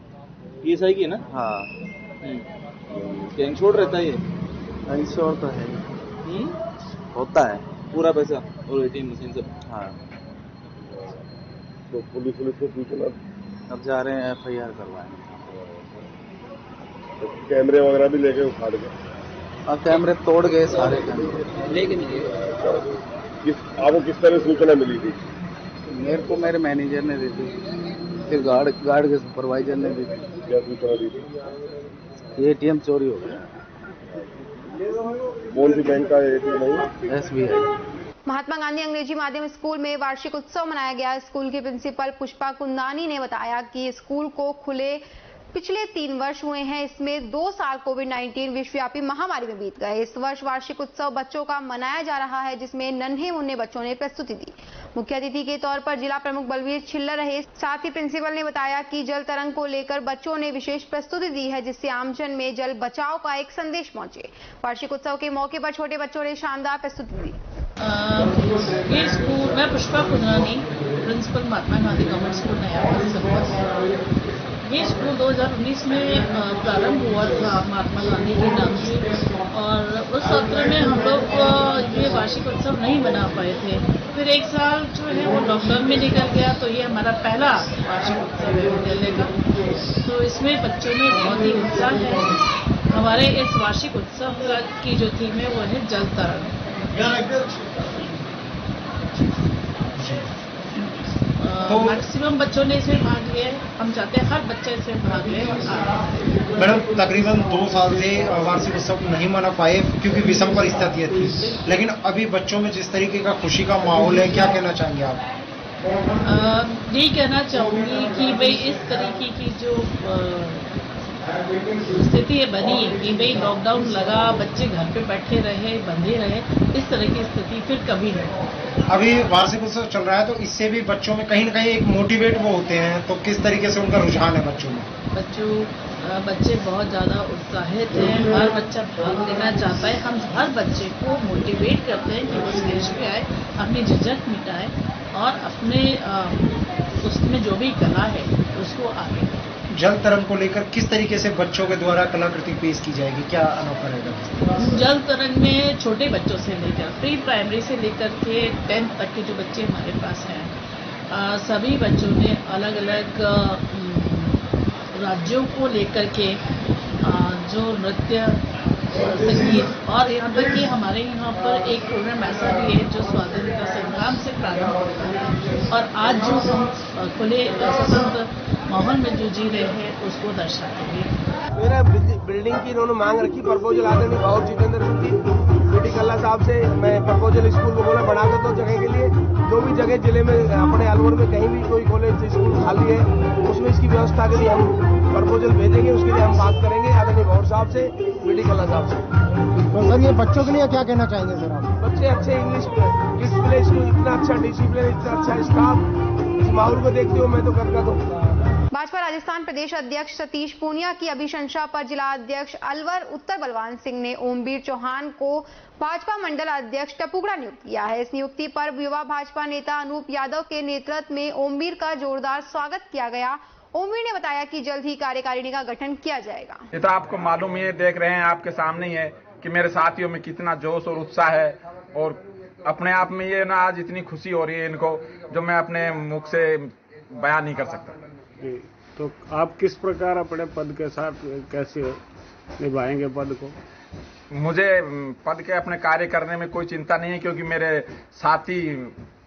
TSI की है ना? हाँ। क्या इंश्योर्ड रहता है ये? इंश्योर तो है, होता है पूरा पैसा और ATM मशीन सब? हाँ। तो पुलिस को सूचना अब जा रहे हैं FIR करवाएंगे। तो कैमरे वगैरह भी लेके उखाड़ गए? और कैमरे तोड़ गए सारे कैमरे। लेकिन आपको किस तरह सूचना मिली थी? मेरे को मेरे मैनेजर ने दी थी, फिर गार्ड के सुपरवाइजर ने दी थी। क्या सूचना दी थी? ATM चोरी हो गया। कौन सी बैंक का ATM है? SBI। महात्मा गांधी अंग्रेजी माध्यम स्कूल में वार्षिक उत्सव मनाया गया। स्कूल की प्रिंसिपल पुष्पा कुंदानी ने बताया कि स्कूल को खुले पिछले 3 वर्ष हुए हैं, इसमें 2 साल कोविड-19 विश्वव्यापी महामारी में बीत गए। इस वर्ष वार्षिक उत्सव बच्चों का मनाया जा रहा है, जिसमें नन्हे मुन्ने बच्चों ने प्रस्तुति दी। मुख्य अतिथि के तौर पर जिला प्रमुख बलवीर छिल्लर रहे। साथ ही प्रिंसिपल ने बताया कि जल तरंग को लेकर बच्चों ने विशेष प्रस्तुति दी है, जिससे आमजन में जल बचाव का एक संदेश पहुंचे। वार्षिक उत्सव के मौके पर छोटे बच्चों ने शानदार प्रस्तुति दी। ये स्कूल, मैं Pushpa कुंदरानी, principal Mahatma Gandhi government school नया। ये स्कूल 2019 में प्रारंभ हुआ था महात्मा गांधी के नाम से, और उस सत्र में हम लोग ये वार्षिक उत्सव नहीं मना पाए थे। फिर एक साल जो है वो लॉकडाउन में निकल गया, तो ये हमारा पहला वार्षिक उत्सव है विद्यालय का। तो इसमें बच्चों में बहुत ही उत्साह है। हमारे इस वार्षिक उत्सव की जो थीम है वो है जल तरंग। मैक्सिमम बच्चों ने इसमें भाग लिया है। हम चाहते हैं हर बच्चा इसमें भाग ले। मैडम, तकरीबन 2 साल से वार्षिक उत्सव नहीं मना पाए क्योंकि विषम परिस्थितियां थी, लेकिन अभी बच्चों में जिस तरीके का खुशी का माहौल है, क्या कहना चाहेंगे आप? यही कहना चाहूँगी कि भाई इस तरीके की जो स्थिति है बनी कि भाई लॉकडाउन लगा, बच्चे घर पे बैठे रहे, बंधे रहे, इस तरह की स्थिति फिर कभी नहीं। अभी वार्षिक उत्सव चल रहा है, तो इससे भी बच्चों में कहीं न कहीं एक मोटिवेट वो होते हैं, तो किस तरीके से उनका रुझान है बच्चों में? बच्चे बहुत ज़्यादा उत्साहित हैं। हर बच्चा भाग लेना चाहता है। हम हर बच्चे को मोटिवेट करते हैं कि वो स्टेज पे आए, अपनी झिझक मिटाए और अपने उसमें जो भी कला है उसको आगे। जल तरंग को लेकर किस तरीके से बच्चों के द्वारा कलाकृति पेश की जाएगी, क्या अनोखा रहेगा? जल तरंग में छोटे बच्चों से लेकर प्री प्राइमरी से लेकर के 10th तक के जो बच्चे हमारे पास हैं, सभी बच्चों ने अलग अलग राज्यों को लेकर के जो नृत्य, संगीत, और यहाँ तक कि हमारे यहाँ पर एक प्रोग्राम ऐसा भी है जो स्वतंत्रता संग्राम से प्रारंभ होता है और आज जो हम खुले स्वतंत्र माहौल में जो जी रहे हैं उसको दर्शाते हैं। मेरा बिल्डिंग की इन्होंने मांग रखी, प्रपोजल आदरणीय और जितेंद्र सिंह जी बीडी कल्ला साहब से मैं प्रपोजल स्कूल को बोला बना के दो जगह के लिए। जो भी जगह जिले में अपने अलवर में कहीं भी कोई कॉलेज स्कूल खाली है उसमें इसकी व्यवस्था के लिए हम प्रपोजल भेजेंगे, उसके लिए हम बात करेंगे आदरणीय गौर साहब से, बीडी कल्ला साहब से। तो सर, ये बच्चों के लिए क्या कहना चाहेंगे सर आप? बच्चे अच्छे इंग्लिश डिसिप्लिन स्कूल, इतना अच्छा डिसिप्लिन, इतना अच्छा स्टाफ, इस माहौल को देखते हुए मैं तो गदगद हूँ। भाजपा राजस्थान प्रदेश अध्यक्ष सतीश पूनिया की अभिशंसा पर जिला अध्यक्ष अलवर उत्तर बलवान सिंह ने ओमवीर चौहान को भाजपा मंडल अध्यक्ष टपुगड़ा नियुक्त किया है। इस नियुक्ति पर युवा भाजपा नेता अनूप यादव के नेतृत्व में ओमवीर का जोरदार स्वागत किया गया। ओमवीर ने बताया कि जल्द ही कार्यकारिणी का गठन किया जाएगा। ये तो आपको मालूम ही है, देख रहे हैं, आपके सामने ही है कि मेरे साथियों में कितना जोश और उत्साह है, और अपने आप में ये ना आज इतनी खुशी हो रही है इनको, जो मैं अपने मुख से बयान नहीं कर सकता। तो आप किस प्रकार अपने पद के साथ कैसे निभाएंगे पद को? मुझे पद के अपने कार्य करने में कोई चिंता नहीं है, क्योंकि मेरे साथी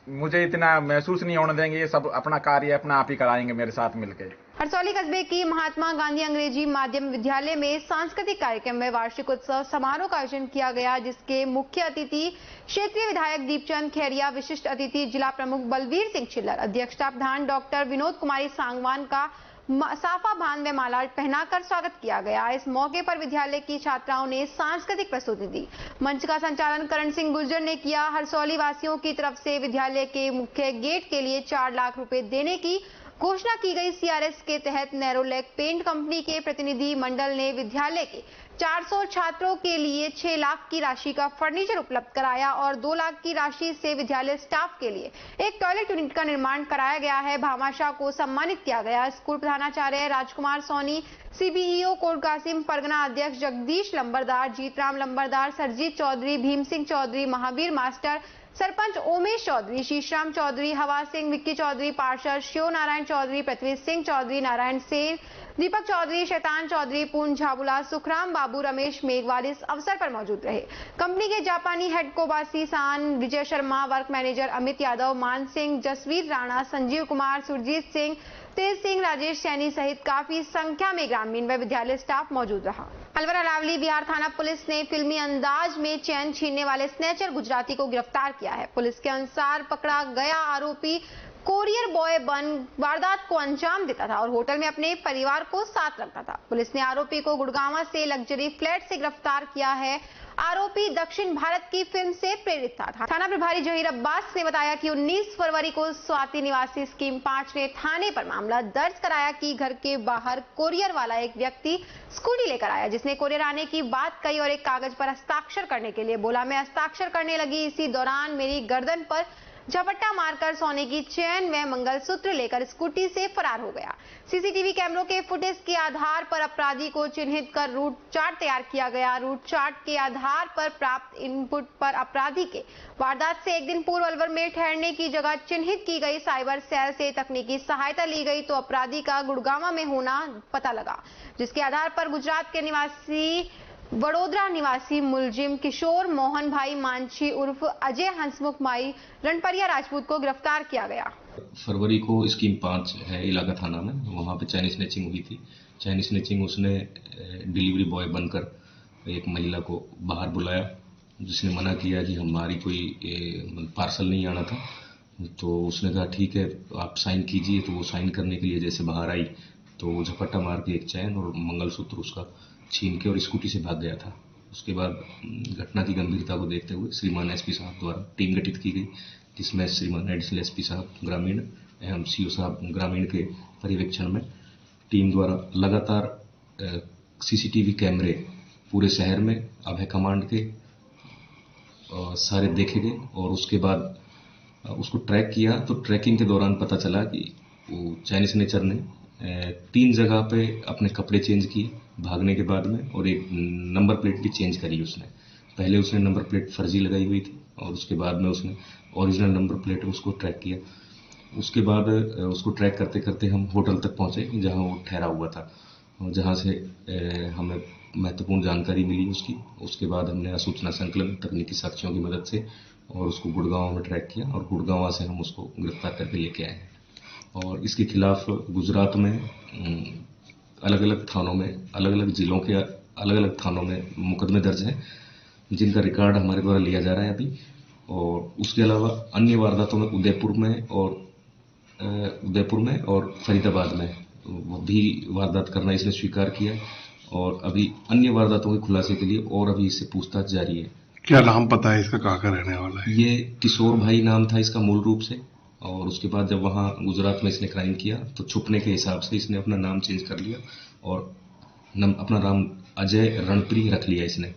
मुझे इतना महसूस नहीं होने देंगे। ये सब अपना कार्य अपना आप ही कराएंगे मेरे साथ मिलकर। हरसौली कस्बे की महात्मा गांधी अंग्रेजी माध्यम विद्यालय में सांस्कृतिक कार्यक्रम में वार्षिक उत्सव समारोह का आयोजन किया गया, जिसके मुख्य अतिथि क्षेत्रीय विधायक दीपचंद खैरिया, विशिष्ट अतिथि जिला प्रमुख बलवीर सिंह छिल्लर, अध्यक्षता प्रधान डॉक्टर विनोद कुमारी सांगवान का साफा बांध में माला पहनाकर स्वागत किया गया। इस मौके पर विद्यालय की छात्राओं ने सांस्कृतिक प्रस्तुति दी। मंच का संचालन करण सिंह गुर्जर ने किया। हरसौली वासियों की तरफ से विद्यालय के मुख्य गेट के लिए 4 लाख रुपए देने की घोषणा की गई। सीआरएस के तहत नेरोलैक पेंट कंपनी के प्रतिनिधि मंडल ने विद्यालय के 400 छात्रों के लिए 6 लाख की राशि का फर्नीचर उपलब्ध कराया और 2 लाख की राशि से विद्यालय स्टाफ के लिए एक टॉयलेट यूनिट का निर्माण कराया गया है। भामाशाह को सम्मानित किया गया। स्कूल प्रधानाचार्य राजकुमार सोनी, सीबीईओ कोट कासिम, परगना अध्यक्ष जगदीश लंबरदार, जीतराम लंबरदार, सरजीत चौधरी, भीम सिंह चौधरी, महावीर मास्टर, सरपंच ओमेश चौधरी, शीशराम चौधरी, हवा सिंह, विक्की चौधरी, पार्षद शिव नारायण चौधरी, पृथ्वी सिंह चौधरी, नारायण सेन, दीपक चौधरी, शैतान चौधरी, पूर्ण झाबुला, सुखराम बाबू, रमेश मेघवाल इस अवसर पर मौजूद रहे। कंपनी के जापानी हेड कोबासी सान, विजय शर्मा, वर्क मैनेजर अमित यादव, मान सिंह, जसवीर राणा, संजीव कुमार, सुरजीत सिंह, तेज सिंह, राजेश सैनी सहित काफी संख्या में ग्रामीण व विद्यालय स्टाफ मौजूद रहा। अलवर अरावली बिहार थाना पुलिस ने फिल्मी अंदाज में चैन छीनने वाले स्नेचर गुजराती को गिरफ्तार किया है। पुलिस के अनुसार पकड़ा गया आरोपी कोरियर बॉय बन वारदात को अंजाम देता था और होटल में अपने परिवार को साथ रखता था। पुलिस ने आरोपी को गुड़गांव से लग्जरी फ्लैट से गिरफ्तार किया है। आरोपी दक्षिण भारत की फिल्म से प्रेरित था। थाना प्रभारी जहीर अब्बास ने बताया कि 19 फरवरी को स्वाति निवासी स्कीम 5 ने थाने पर मामला दर्ज कराया कि घर के बाहर कोरियर वाला एक व्यक्ति स्कूटी लेकर आया, जिसने कोरियर आने की बात कही और एक कागज पर हस्ताक्षर करने के लिए बोला। मैं हस्ताक्षर करने लगी, इसी दौरान मेरी गर्दन पर झपट्टा मारकर सोने की चेन व मंगलसूत्र लेकर स्कूटी से फरार हो गया। सीसीटीवी कैमरों के फुटेज के आधार पर अपराधी को चिन्हित कर रूट चार्ट तैयार किया गया। रूट चार्ट के आधार पर प्राप्त इनपुट पर अपराधी के वारदात से एक दिन पूर्व अलवर में ठहरने की जगह चिन्हित की गई। साइबर सेल से तकनीकी सहायता ली गई तो अपराधी का गुड़गांव में होना पता लगा, जिसके आधार पर गुजरात के निवासी वडोदरा निवासी मुलजिम किशोर मोहन भाई मांझी उर्फ अजय हंसमुख माई रणपरिया राजपूत को गिरफ्तार किया गया। फरवरी को स्कीम 5 है इलाका थाना में, वहाँ पे चैन स्नैचिंग हुई थी। चैन स्नैचिंग उसने डिलीवरी बॉय बनकर एक महिला को बाहर बुलाया, जिसने मना किया कि हमारी कोई पार्सल नहीं आना था। तो उसने कहा ठीक है आप साइन कीजिए। तो वो साइन करने के लिए जैसे बाहर आई तो झपट्टा मार के एक चैन और मंगलसूत्र उसका छीन के और स्कूटी से भाग गया था। उसके बाद घटना की गंभीरता को देखते हुए श्रीमान एसपी साहब द्वारा टीम गठित की गई, जिसमें श्रीमान एडिशनल एसपी साहब ग्रामीण एवं सीओ साहब ग्रामीण के पर्यवेक्षण में टीम द्वारा लगातार सीसीटीवी कैमरे पूरे शहर में अभय कमांड के सारे देखे गए और उसके बाद उसको ट्रैक किया। तो ट्रैकिंग के दौरान पता चला कि वो चाइनीज नेचर ने 3 जगह पे अपने कपड़े चेंज किए भागने के बाद में, और एक नंबर प्लेट भी चेंज करी उसने। पहले उसने नंबर प्लेट फर्जी लगाई हुई थी और उसके बाद में उसने ओरिजिनल नंबर प्लेट उसको ट्रैक किया। उसके बाद उसको ट्रैक करते करते हम होटल तक पहुंचे जहां वो ठहरा हुआ था, जहां से हमें महत्वपूर्ण जानकारी मिली उसकी। उसके बाद हमने सूचना संकलन तकनीकी साक्ष्यों की मदद से और उसको गुड़गांव में ट्रैक किया और गुड़गांव से हम उसको गिरफ्तार करके लेके आए हैं। और इसके खिलाफ गुजरात में अलग अलग थानों में, अलग अलग जिलों के अलग अलग थानों में मुकदमे दर्ज हैं, जिनका रिकॉर्ड हमारे द्वारा लिया जा रहा है अभी। और उसके अलावा अन्य वारदातों में उदयपुर में और फरीदाबाद में भी वारदात करना इसने स्वीकार किया और अभी अन्य वारदातों के खुलासे के लिए और अभी इससे पूछताछ जारी है। क्या नाम पता है इसका, कहाँ का रहने वाला है? ये किशोर भाई नाम था इसका मूल रूप से, और उसके बाद जब वहाँ गुजरात में इसने क्राइम किया तो छुपने के हिसाब से इसने अपना नाम चेंज कर लिया और अपना नाम अजय रणप्रिय रख लिया इसने।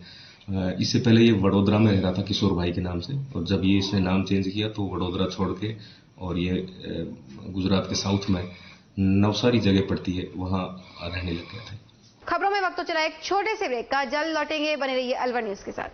इससे पहले ये वडोदरा में रह रहा था किशोर भाई के नाम से, और जब ये इसने नाम चेंज किया तो वडोदरा छोड़ के और ये गुजरात के साउथ में नवसारी जगह पड़ती है वहाँ रहने लग गया था। खबरों में वक्त तो चला एक छोटे से ब्रेक का, जल्द लौटेंगे, बने रहिए अलवर न्यूज के साथ।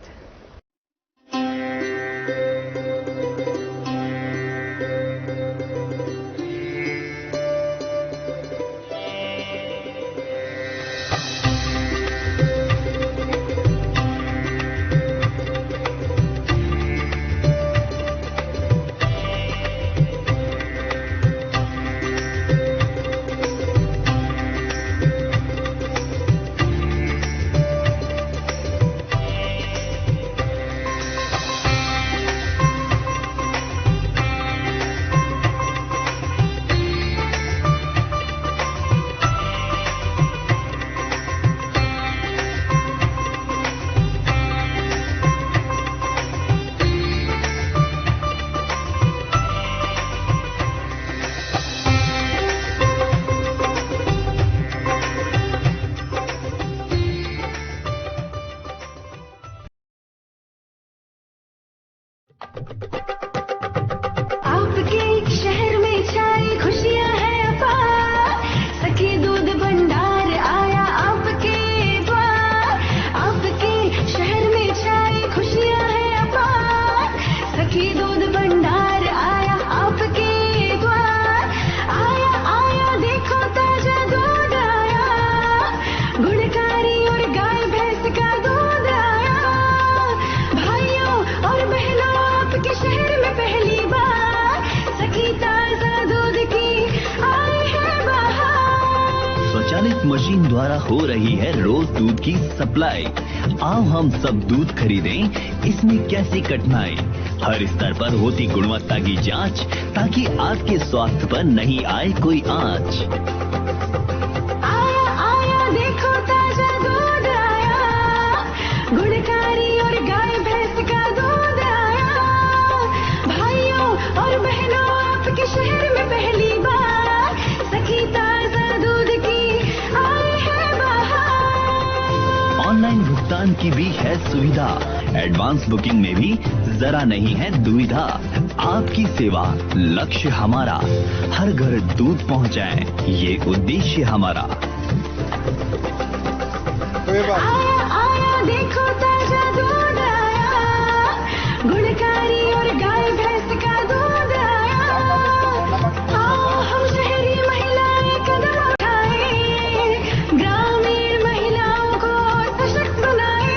आपके शहर में छाई खुशियां हैं अपार, सखी दूध भंडार आया आपके द्वार। आपके शहर में छाई खुशियां हैं अपार, सखी दूध भंडार आया आपके द्वार। आया आया देखो ताजा दूध आया, गुणकारी और गाय भैंस का दूध आया। भाइयों और बहनों आपके शहर में पहली बार सखी ताजा दूध की आई है बहार। स्वचालित मशीन द्वारा हो रही है रोज दूध की सप्लाई। आओ हम सब दूध खरीदें, इसमें कैसी कठिनाई। हर स्तर पर होती गुणवत्ता की जांच ताकि आपके स्वास्थ्य पर नहीं आए कोई आंच। आया आया देखो ताजा दूध आया, गुणकारी और गाय भैंस का दूध आया। भाइयों और बहनों आपके शहर में पहली बार सखी ताजा दूध की आई है बाहर। ऑनलाइन भुगतान की भी है सुविधा, एडवांस बुकिंग में भी जरा नहीं है दुविधा। आपकी सेवा लक्ष्य हमारा, हर घर दूध पहुंचाए ये उद्देश्य हमारा। आया आया देखो ताजा दूध आया, गुणकारी और गाय भैंस का दूध आया। आओ हम शहरी महिलाएं कदम उठाएं, ग्रामीण महिलाओं को सशक्त बनाएं।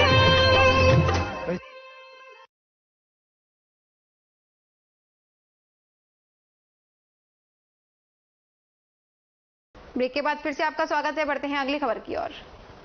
ब्रेक के बाद फिर से आपका स्वागत है। बढ़ते हैं अगली खबर की ओर।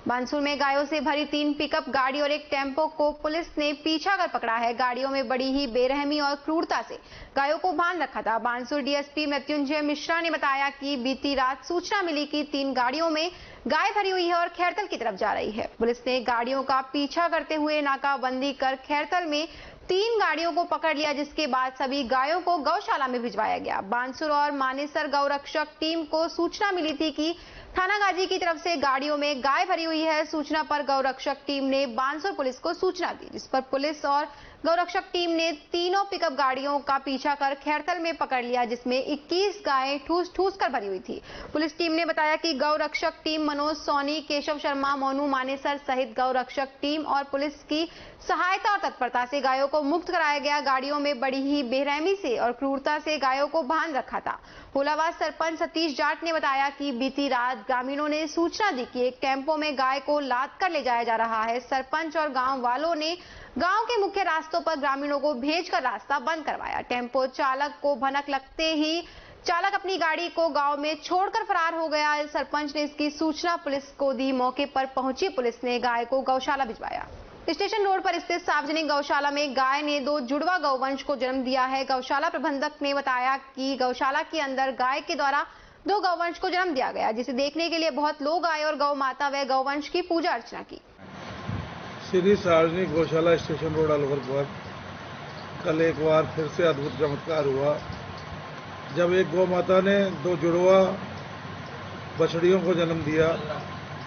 बानसूर में गायों से भरी 3 पिकअप गाड़ी और एक टेम्पो को पुलिस ने पीछा कर पकड़ा है। गाड़ियों में बड़ी ही बेरहमी और क्रूरता से गायों को बांध रखा था। बानसूर डीएसपी मृत्युंजय मिश्रा ने बताया कि बीती रात सूचना मिली कि 3 गाड़ियों में गाय भरी हुई है और खैरतल की तरफ जा रही है। पुलिस ने गाड़ियों का पीछा करते हुए नाकाबंदी कर खैरतल में 3 गाड़ियों को पकड़ लिया, जिसके बाद सभी गायों को गौशाला में भिजवाया गया। बानसूर और मानेसर गौरक्षक टीम को सूचना मिली थी कि थाना गाजी की तरफ से गाड़ियों में गाय भरी हुई है। सूचना पर गौरक्षक टीम ने बानसूर पुलिस को सूचना दी, जिस पर पुलिस और गौरक्षक टीम ने तीनों पिकअप गाड़ियों का पीछा कर खैरतल में पकड़ लिया, जिसमें 21 गायें ठूस ठूस कर भरी हुई थी। पुलिस टीम ने बताया कि गौरक्षक टीम मनोज सोनी, केशव शर्मा, मोनू मानेसर सहित गौरक्षक टीम और पुलिस की सहायता और तत्परता से गायों को मुक्त कराया गया। गाड़ियों में बड़ी ही बेरहमी से और क्रूरता से गायों को बांध रखा था। होलावाद सरपंच सतीश जाट ने बताया कि बीती रात ग्रामीणों ने सूचना दी कि एक टेम्पो में गाय को लाद कर ले जाया जा रहा है। सरपंच और गांव वालों ने गांव के मुख्य रास्तों पर ग्रामीणों को भेजकर रास्ता बंद करवाया। टेम्पो चालक को भनक लगते ही चालक अपनी गाड़ी को गांव में छोड़कर फरार हो गया। सरपंच ने इसकी सूचना पुलिस को दी। मौके पर पहुंची पुलिस ने गाय को गौशाला भिजवाया। स्टेशन रोड पर स्थित सार्वजनिक गौशाला में गाय ने 2 जुड़वा गौवंश को जन्म दिया है। गौशाला प्रबंधक ने बताया कि गौशाला के अंदर गाय के द्वारा 2 गौवंश को जन्म दिया गया, जिसे देखने के लिए बहुत लोग आए और गौ माता व गौवंश की पूजा अर्चना की। श्री सार्वजनिक गौशाला स्टेशन रोड अलवर पर कल एक बार फिर से अद्भुत चमत्कार हुआ, जब एक गौ माता ने 2 जुड़वा बछड़ियों को जन्म दिया,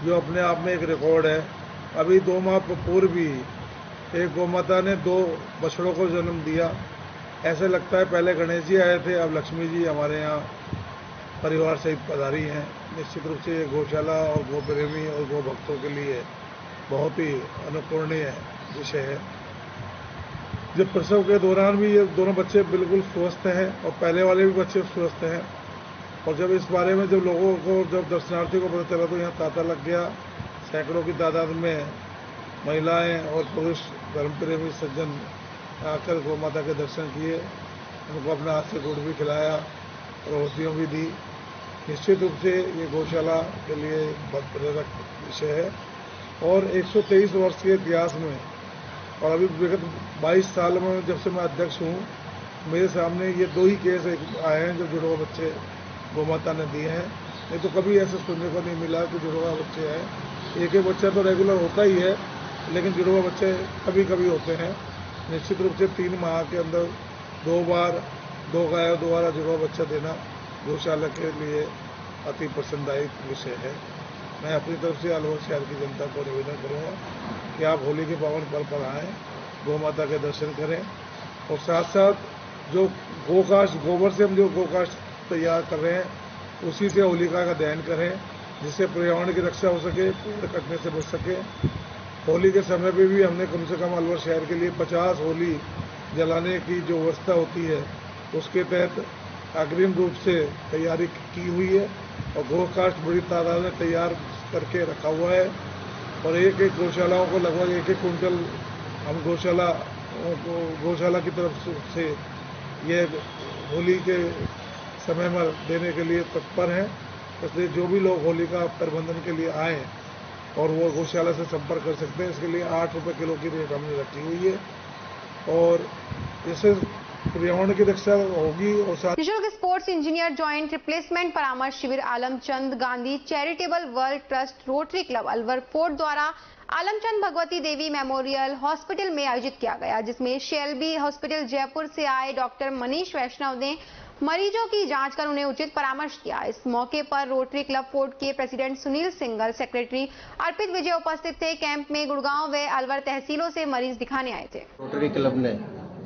जो अपने आप में एक रिकॉर्ड है। अभी 2 माह पूर्व भी एक गौ माता ने 2 बछड़ों को जन्म दिया। ऐसे लगता है पहले गणेश जी आए थे, अब लक्ष्मी जी हमारे यहाँ परिवार सहित पधारी हैं। निश्चित रूप से ये गौशाला और गौ प्रेमी और गौ भक्तों के लिए बहुत ही अनुकरणीय विषय है। जब प्रसव के दौरान भी ये दोनों बच्चे बिल्कुल स्वस्थ हैं और पहले वाले भी बच्चे स्वस्थ हैं। और जब इस बारे में जब लोगों को, जब दर्शनार्थियों को पता चला तो यहाँ तांता लग गया। सैकड़ों की तादाद में महिलाएं और पुरुष धर्म प्रेमी सज्जन आकर गौ माता के दर्शन किए, उनको अपने हाथ से गुड़ भी खिलाया और औषधियों भी दी। निश्चित रूप से ये गौशाला के लिए बहुत प्रेरक विषय है। और 123 वर्ष के इतिहास में और अभी विगत 22 साल में जब से मैं अध्यक्ष हूँ, मेरे सामने ये 2 ही केस आए हैं जो जुड़वा बच्चे गौ माता ने दिए हैं। नहीं तो कभी ऐसे सुनने को नहीं मिला कि जुड़वा बच्चे हैं। एक बच्चा तो रेगुलर होता ही है, लेकिन जुड़वा बच्चे कभी कभी होते हैं। निश्चित रूप से 3 माह के अंदर 2 बार 2 गाय द्वारा जुड़वा बच्चा देना गौशाला के लिए अति पसंददायक विषय है। मैं अपनी तरफ से अलवर शहर की जनता को निवेदन करूँगा कि आप होली के पावन पर्व पर आएँ, गौ माता के दर्शन करें और साथ साथ जो गोकाष्ठ, गोबर से हम जो गोकाष्ठ तैयार कर रहे हैं उसी से होलिका का दहन करें, जिससे पर्यावरण की रक्षा हो सके, पेड़ कटने से बच सके। होली के समय पे भी हमने कम से कम अलवर शहर के लिए 50 होली जलाने की जो व्यवस्था होती है उसके तहत अग्रिम रूप से तैयारी की हुई है और गोकाष्ठ बड़ी तादाद में तैयार करके रखा हुआ है। और एक गौशालाओं को लगभग 1-1 कुंटल हम गौशाला की तरफ से ये होली के समय में देने के लिए तत्पर हैं। इसलिए जो भी लोग होली का प्रबंधन के लिए आए और वो गौशाला से संपर्क कर सकते हैं। इसके लिए 8 रुपये किलो की रेट हमने रखी हुई है और इससे पर्यावरण की रक्षा होगी और साथ निशुल्क स्पोर्ट्स इंजीनियर ज्वाइंट रिप्लेसमेंट परामर्श शिविर Alamchand Gandhi charitable world trust rotary club Alwar fort द्वारा आलमचंद भगवती देवी मेमोरियल हॉस्पिटल में आयोजित किया गया, जिसमें शेल्बी हॉस्पिटल जयपुर से आए डॉक्टर मनीष वैष्णव ने मरीजों की जांच कर उन्हें उचित परामर्श किया। इस मौके पर रोटरी क्लब फोर्ट के प्रेसिडेंट सुनील सिंघल, सेक्रेटरी अर्पित विजय उपस्थित थे। कैंप में गुड़गांव व अलवर तहसीलों से मरीज दिखाने आए थे। रोटरी क्लब ने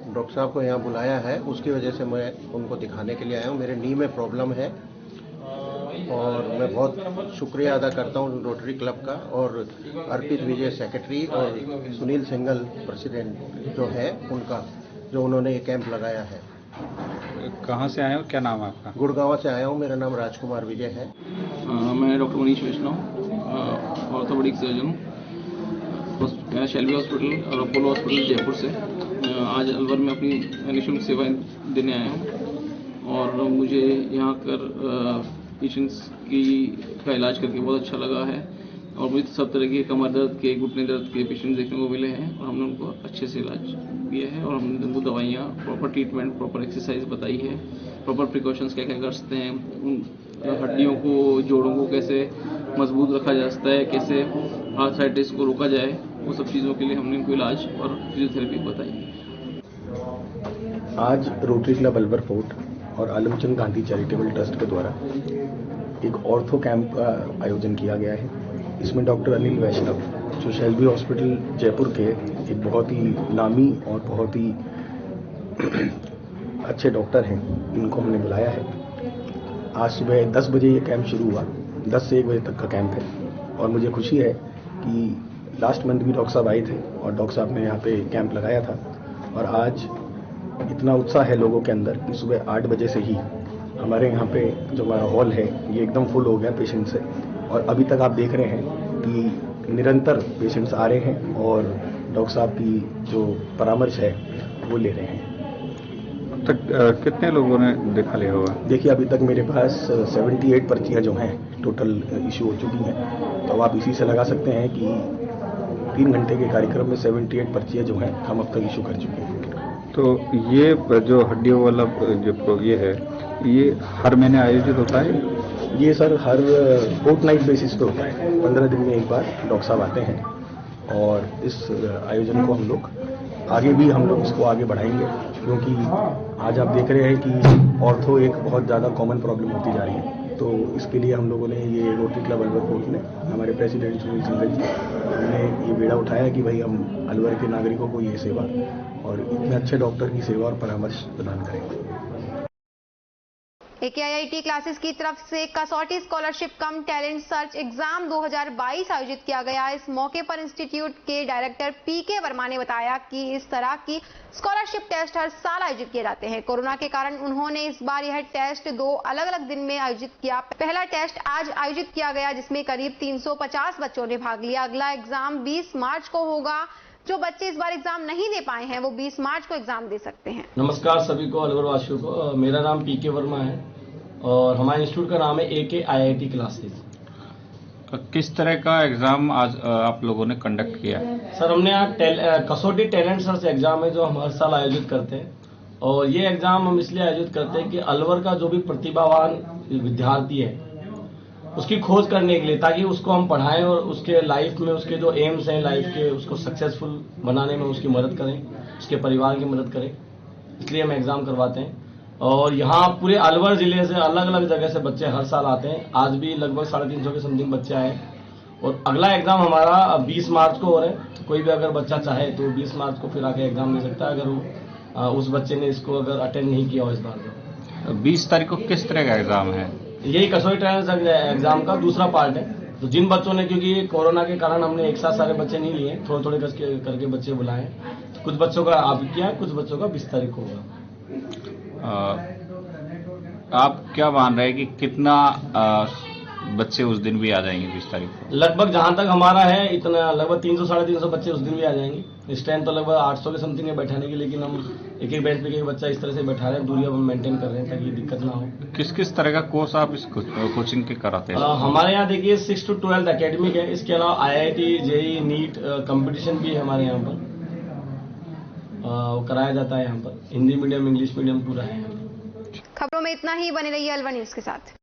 डॉक्टर साहब को यहाँ बुलाया है, उसकी वजह से मैं उनको दिखाने के लिए आया हूँ। मेरे नी में प्रॉब्लम है और मैं बहुत शुक्रिया अदा करता हूँ रोटरी क्लब का और अर्पित विजय सेक्रेटरी और सुनील सिंघल प्रेसिडेंट जो है उनका, जो उन्होंने ये कैंप लगाया है। कहाँ से आए हो, क्या नाम है आपका? गुड़गांव से आया हूँ, मेरा नाम राजकुमार विजय है। मैं डॉक्टर मनीष वैष्णव, ऑर्थोपेडिक सर्जन हूँ, शेल्बी हॉस्पिटल और अपोलो हॉस्पिटल जयपुर से। आज अलवर में अपनी निःशुल्क सेवाएं देने आया हूँ और मुझे यहाँ कर पेशेंट्स का इलाज करके बहुत अच्छा लगा है और मुझे सब तरह के कमर दर्द के, घुटने दर्द के पेशेंट देखने को मिले हैं और हमने उनको अच्छे से इलाज दिया है और हमने उनको दवाइयाँ, प्रॉपर ट्रीटमेंट, प्रॉपर एक्सरसाइज बताई है, प्रॉपर प्रिकॉशंस क्या क्या कर सकते हैं, उन हड्डियों को, जोड़ों को कैसे मजबूत रखा जा सकता है, कैसे आर्थराइटिस को रोका जाए, वो सब चीज़ों के लिए हमने उनको इलाज और फिजियोथेरेपी बताई है। आज रोटरी क्लब अलवर फोर्ट और आलमचंद गांधी चैरिटेबल ट्रस्ट के द्वारा एक ऑर्थो कैंप का आयोजन किया गया है। इसमें डॉक्टर अनिल वैष्णव, जो शेल्बी हॉस्पिटल जयपुर के एक बहुत ही नामी और बहुत ही अच्छे डॉक्टर हैं, इनको हमने बुलाया है। आज सुबह 10 बजे ये कैंप शुरू हुआ, 10 से 1 बजे तक का कैंप है और मुझे खुशी है कि लास्ट मंथ भी डॉक्टर साहब आए थे और डॉक्टर साहब ने यहाँ पे कैंप लगाया था और आज इतना उत्साह है लोगों के अंदर कि सुबह 8 बजे से ही हमारे यहाँ पे जो हमारा हॉल है ये एकदम फुल हो गया पेशेंट से और अभी तक आप देख रहे हैं कि निरंतर पेशेंट्स आ रहे हैं और डॉक्टर साहब की जो परामर्श है वो ले रहे हैं। अब तक कितने लोगों ने दिखा लिया होगा? देखिए अभी तक मेरे पास 78 पर्चियाँ जो हैं टोटल इशू हो चुकी हैं, तो अब आप इसी से लगा सकते हैं कि 3 घंटे के कार्यक्रम में 78 पर्चियाँ जो हैं हम अब तक इशू कर चुके हैं। तो ये जो हड्डियों वाला जो ये है, ये हर महीने आयोजित होता है? ये सर हर फोर्टनाइट बेसिस पे होता है, 15 दिन में एक बार डॉक्टर साहब आते हैं और इस आयोजन को हम लोग आगे भी इसको आगे बढ़ाएंगे, क्योंकि आज आप देख रहे हैं कि ऑर्थो एक बहुत ज़्यादा कॉमन प्रॉब्लम होती जा रही है। तो इसके लिए हम लोगों ने ये रोटरी क्लब अलवर फोर्ट ने, हमारे प्रेसिडेंट सुनील सिंघल जी, हमने ये बेड़ा उठाया कि भाई हम अलवर के नागरिकों को ये सेवा और इतने अच्छे डॉक्टर की सेवा और परामर्श प्रदान करेंगे। AKIIT क्लासेस की तरफ से कसौटी स्कॉलरशिप कम टैलेंट सर्च एग्जाम 2022 आयोजित किया गया। इस मौके पर इंस्टीट्यूट के डायरेक्टर PK वर्मा ने बताया कि इस तरह की स्कॉलरशिप टेस्ट हर साल आयोजित किए जाते हैं। कोरोना के कारण उन्होंने इस बार यह टेस्ट 2 अलग-अलग दिन में आयोजित किया। पहला टेस्ट आज आयोजित किया गया, जिसमें करीब 350 बच्चों ने भाग लिया। अगला एग्जाम 20 मार्च को होगा। जो बच्चे इस बार एग्जाम नहीं दे पाए हैं वो 20 मार्च को एग्जाम दे सकते हैं। नमस्कार सभी को, अलवर वासियों को। मेरा नाम PK वर्मा है और हमारे इंस्टीट्यूट का नाम है AKIIT क्लासेस। किस तरह का एग्जाम आज आप लोगों ने कंडक्ट किया? सर हमने यहाँ कसौटी टैलेंट सर्च एग्जाम है जो हम हर साल आयोजित करते हैं और ये एग्जाम हम इसलिए आयोजित करते हैं कि अलवर का जो भी प्रतिभावान विद्यार्थी है उसकी खोज करने के लिए, ताकि उसको हम पढ़ाएं और उसके लाइफ में उसके जो एम्स हैं लाइफ के, उसको सक्सेसफुल बनाने में उसकी मदद करें, उसके परिवार की मदद करें। इसलिए हम एग्जाम करवाते हैं और यहाँ पूरे अलवर जिले से अलग अलग जगह से बच्चे हर साल आते हैं। आज भी लगभग 350 के समथिंग बच्चे आए और अगला एग्जाम हमारा 20 मार्च को हो रहा है। तो कोई भी अगर बच्चा चाहे तो 20 मार्च को फिर आके एग्जाम दे सकता है, अगर उस बच्चे ने इसको अगर अटेंड नहीं किया हो इस बार। 20 तारीख को किस तरह का एग्जाम है? यही कसौटी टैलेंट एग्जाम का दूसरा पार्ट है। तो जिन बच्चों ने, क्योंकि कोरोना के कारण हमने एक साथ सारे बच्चे नहीं लिए, थोड़े थोड़े करके बच्चे बुलाए। कुछ बच्चों का आप किया, कुछ बच्चों का 20 तारीख को होगा। आप क्या मान रहे हैं कि कितना बच्चे उस दिन भी आ जाएंगे 20 तारीख को? लगभग जहां तक हमारा है इतना, लगभग 300-350 बच्चे उस दिन भी आ जाएंगे। इस टाइम तो लगभग 800 के समथिंग है बैठाने की, लेकिन हम एक बेंच पे एक बच्चा इस तरह से बैठा रहे हैं, दूरी अब हम मेंटेन कर रहे हैं ताकि दिक्कत ना हो। किस किस तरह का कोर्स आप इस कोचिंग के कराते हैं? हमारे यहाँ देखिए 6 to 12 एकेडमिक है, इसके अलावा IIT, JEE, नीट कंपटीशन भी है हमारे यहाँ पर। वो कराया जाता है यहाँ पर। हिंदी मीडियम, इंग्लिश मीडियम पूरा है यहाँ पर। खबरों में इतना ही, बने रहिए अलवर न्यूज के साथ।